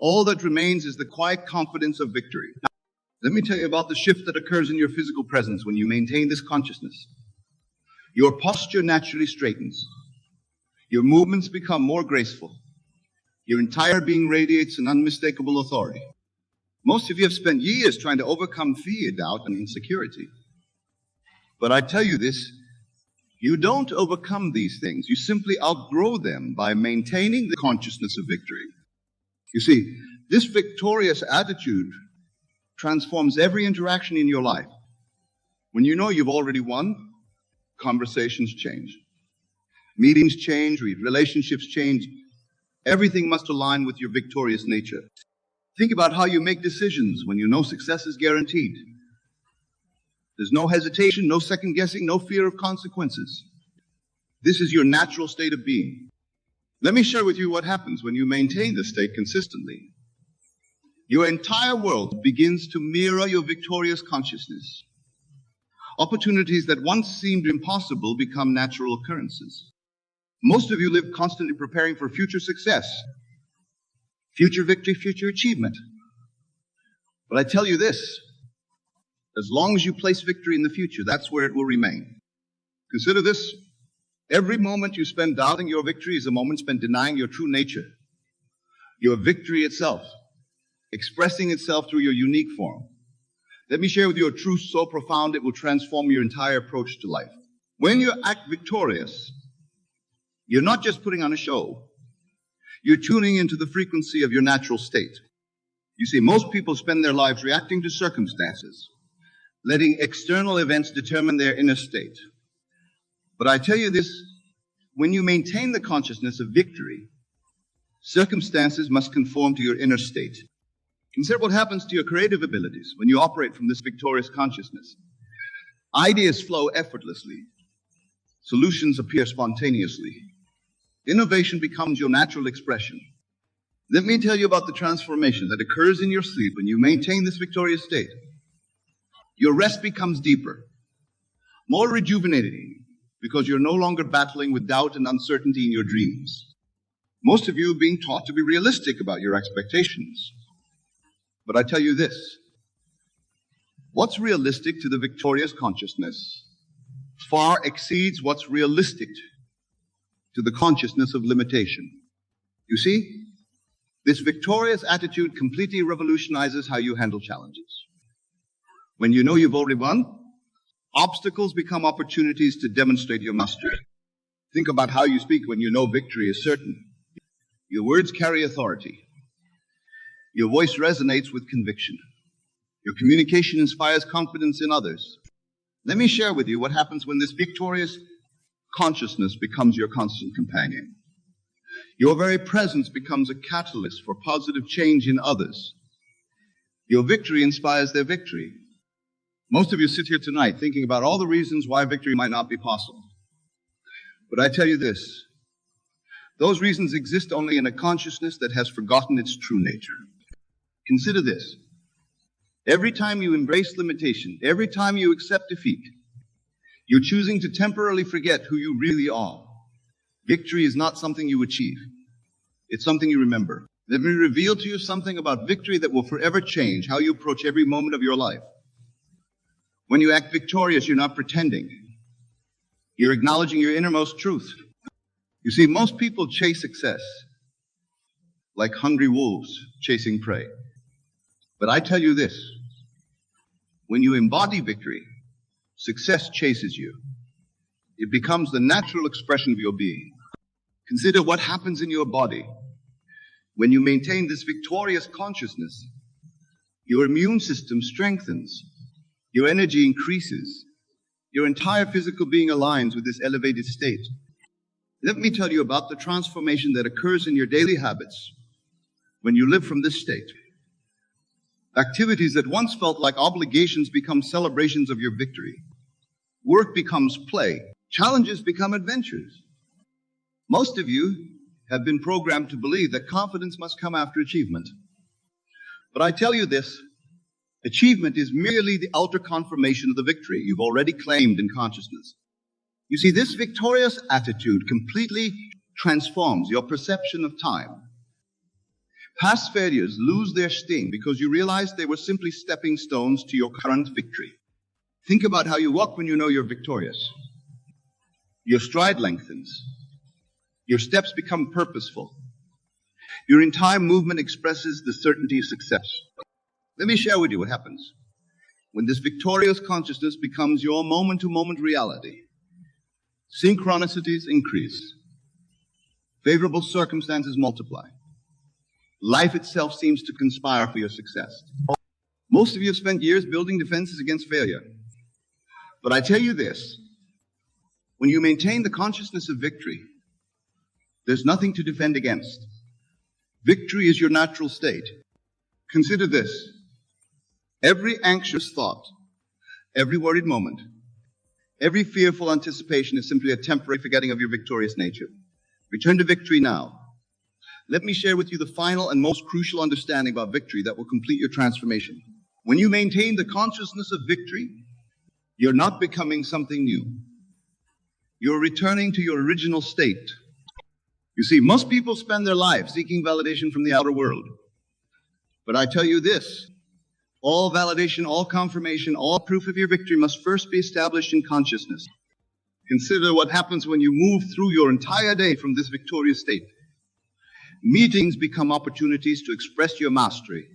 All that remains is the quiet confidence of victory. Now, let me tell you about the shift that occurs in your physical presence when you maintain this consciousness. Your posture naturally straightens. Your movements become more graceful. Your entire being radiates an unmistakable authority. Most of you have spent years trying to overcome fear, doubt, and insecurity. But I tell you this, you don't overcome these things. You simply outgrow them by maintaining the consciousness of victory. You see, this victorious attitude transforms every interaction in your life. When you know you've already won, conversations change. Meetings change, relationships change. Everything must align with your victorious nature. Think about how you make decisions when you know success is guaranteed. There's no hesitation, no second guessing, no fear of consequences. This is your natural state of being. Let me share with you what happens when you maintain this state consistently. Your entire world begins to mirror your victorious consciousness. Opportunities that once seemed impossible become natural occurrences. Most of you live constantly preparing for future success, future victory, future achievement. But I tell you this, as long as you place victory in the future, that's where it will remain. Consider this, every moment you spend doubting your victory is a moment spent denying your true nature, your victory itself, expressing itself through your unique form. Let me share with you a truth so profound it will transform your entire approach to life. When you act victorious, you're not just putting on a show. You're tuning into the frequency of your natural state. You see, most people spend their lives reacting to circumstances, letting external events determine their inner state. But I tell you this, when you maintain the consciousness of victory, circumstances must conform to your inner state. Consider what happens to your creative abilities when you operate from this victorious consciousness. Ideas flow effortlessly. Solutions appear spontaneously. Innovation becomes your natural expression. Let me tell you about the transformation that occurs in your sleep when you maintain this victorious state. Your rest becomes deeper, more rejuvenating, because you're no longer battling with doubt and uncertainty in your dreams. Most of you are being taught to be realistic about your expectations. But I tell you this, what's realistic to the victorious consciousness far exceeds what's realistic to the consciousness of limitation. You see, this victorious attitude completely revolutionizes how you handle challenges. When you know you've already won, obstacles become opportunities to demonstrate your mastery. Think about how you speak when you know victory is certain. Your words carry authority. Your voice resonates with conviction. Your communication inspires confidence in others. Let me share with you what happens when this victorious consciousness becomes your constant companion. Your very presence becomes a catalyst for positive change in others. Your victory inspires their victory. Most of you sit here tonight thinking about all the reasons why victory might not be possible. But I tell you this, those reasons exist only in a consciousness that has forgotten its true nature. Consider this. Every time you embrace limitation, every time you accept defeat, you're choosing to temporarily forget who you really are. Victory is not something you achieve. It's something you remember. Let me reveal to you something about victory that will forever change how you approach every moment of your life. When you act victorious, you're not pretending. You're acknowledging your innermost truth. You see, most people chase success like hungry wolves chasing prey. But I tell you this, when you embody victory, success chases you. It becomes the natural expression of your being. Consider what happens in your body. When you maintain this victorious consciousness, your immune system strengthens, your energy increases, your entire physical being aligns with this elevated state. Let me tell you about the transformation that occurs in your daily habits when you live from this state. Activities that once felt like obligations become celebrations of your victory. Work becomes play. Challenges become adventures. Most of you have been programmed to believe that confidence must come after achievement. But I tell you this, achievement is merely the outer confirmation of the victory you've already claimed in consciousness. You see, this victorious attitude completely transforms your perception of time. Past failures lose their sting because you realize they were simply stepping stones to your current victory. Think about how you walk when you know you're victorious. Your stride lengthens. Your steps become purposeful. Your entire movement expresses the certainty of success. Let me share with you what happens when this victorious consciousness becomes your moment-to-moment reality. Synchronicities increase. Favorable circumstances multiply. Life itself seems to conspire for your success. Most of you have spent years building defenses against failure. But I tell you this, when you maintain the consciousness of victory, there's nothing to defend against. Victory is your natural state. Consider this. Every anxious thought, every worried moment, every fearful anticipation is simply a temporary forgetting of your victorious nature. Return to victory now. Let me share with you the final and most crucial understanding about victory that will complete your transformation. When you maintain the consciousness of victory, you're not becoming something new. You're returning to your original state. You see, most people spend their lives seeking validation from the outer world. But I tell you this, all validation, all confirmation, all proof of your victory must first be established in consciousness. Consider what happens when you move through your entire day from this victorious state. Meetings become opportunities to express your mastery.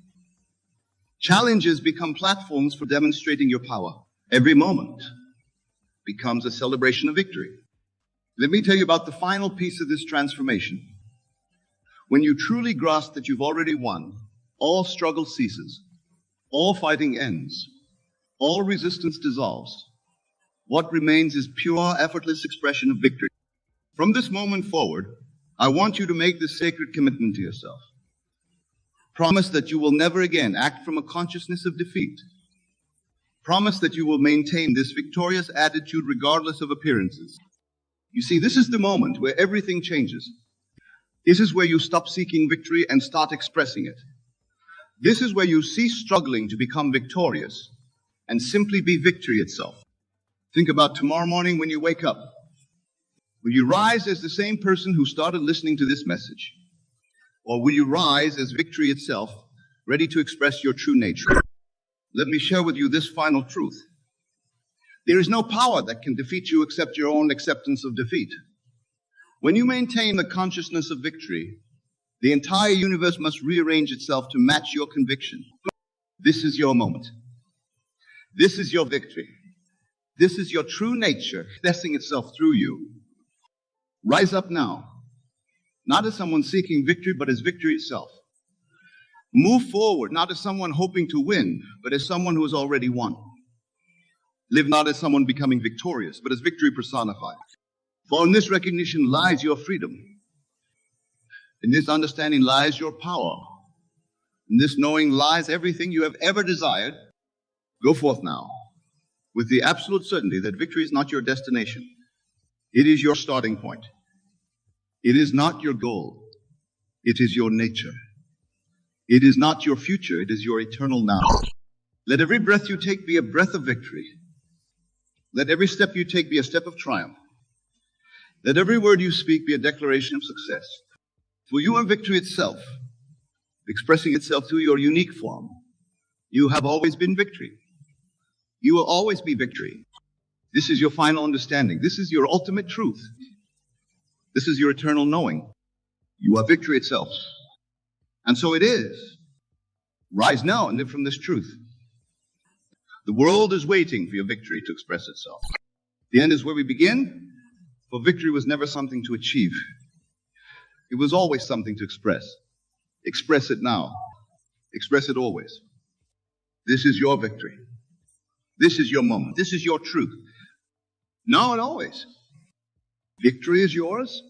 Challenges become platforms for demonstrating your power. Every moment becomes a celebration of victory. Let me tell you about the final piece of this transformation. When you truly grasp that you've already won, all struggle ceases, all fighting ends, all resistance dissolves. What remains is pure, effortless expression of victory. From this moment forward, I want you to make this sacred commitment to yourself. Promise that you will never again act from a consciousness of defeat. Promise that you will maintain this victorious attitude regardless of appearances. You see, this is the moment where everything changes. This is where you stop seeking victory and start expressing it. This is where you cease struggling to become victorious and simply be victory itself. Think about tomorrow morning when you wake up. Will you rise as the same person who started listening to this message? Or will you rise as victory itself, ready to express your true nature? Let me share with you this final truth. There is no power that can defeat you except your own acceptance of defeat. When you maintain the consciousness of victory, the entire universe must rearrange itself to match your conviction. This is your moment. This is your victory. This is your true nature expressing itself through you. Rise up now, not as someone seeking victory, but as victory itself. Move forward, not as someone hoping to win, but as someone who has already won. Live not as someone becoming victorious, but as victory personified. For in this recognition lies your freedom. In this understanding lies your power. In this knowing lies everything you have ever desired. Go forth now, with the absolute certainty that victory is not your destination. It is your starting point. It is not your goal. It is your nature. It is not your future. It is your eternal now. Let every breath you take be a breath of victory. Let every step you take be a step of triumph. Let every word you speak be a declaration of success. For you are victory itself, expressing itself through your unique form. You have always been victory. You will always be victory. This is your final understanding. This is your ultimate truth. This is your eternal knowing. You are victory itself. And so it is. Rise now and live from this truth. The world is waiting for your victory to express itself. The end is where we begin, for victory was never something to achieve. It was always something to express. Express it now. Express it always. This is your victory. This is your moment. This is your truth. Now and always. Victory is yours.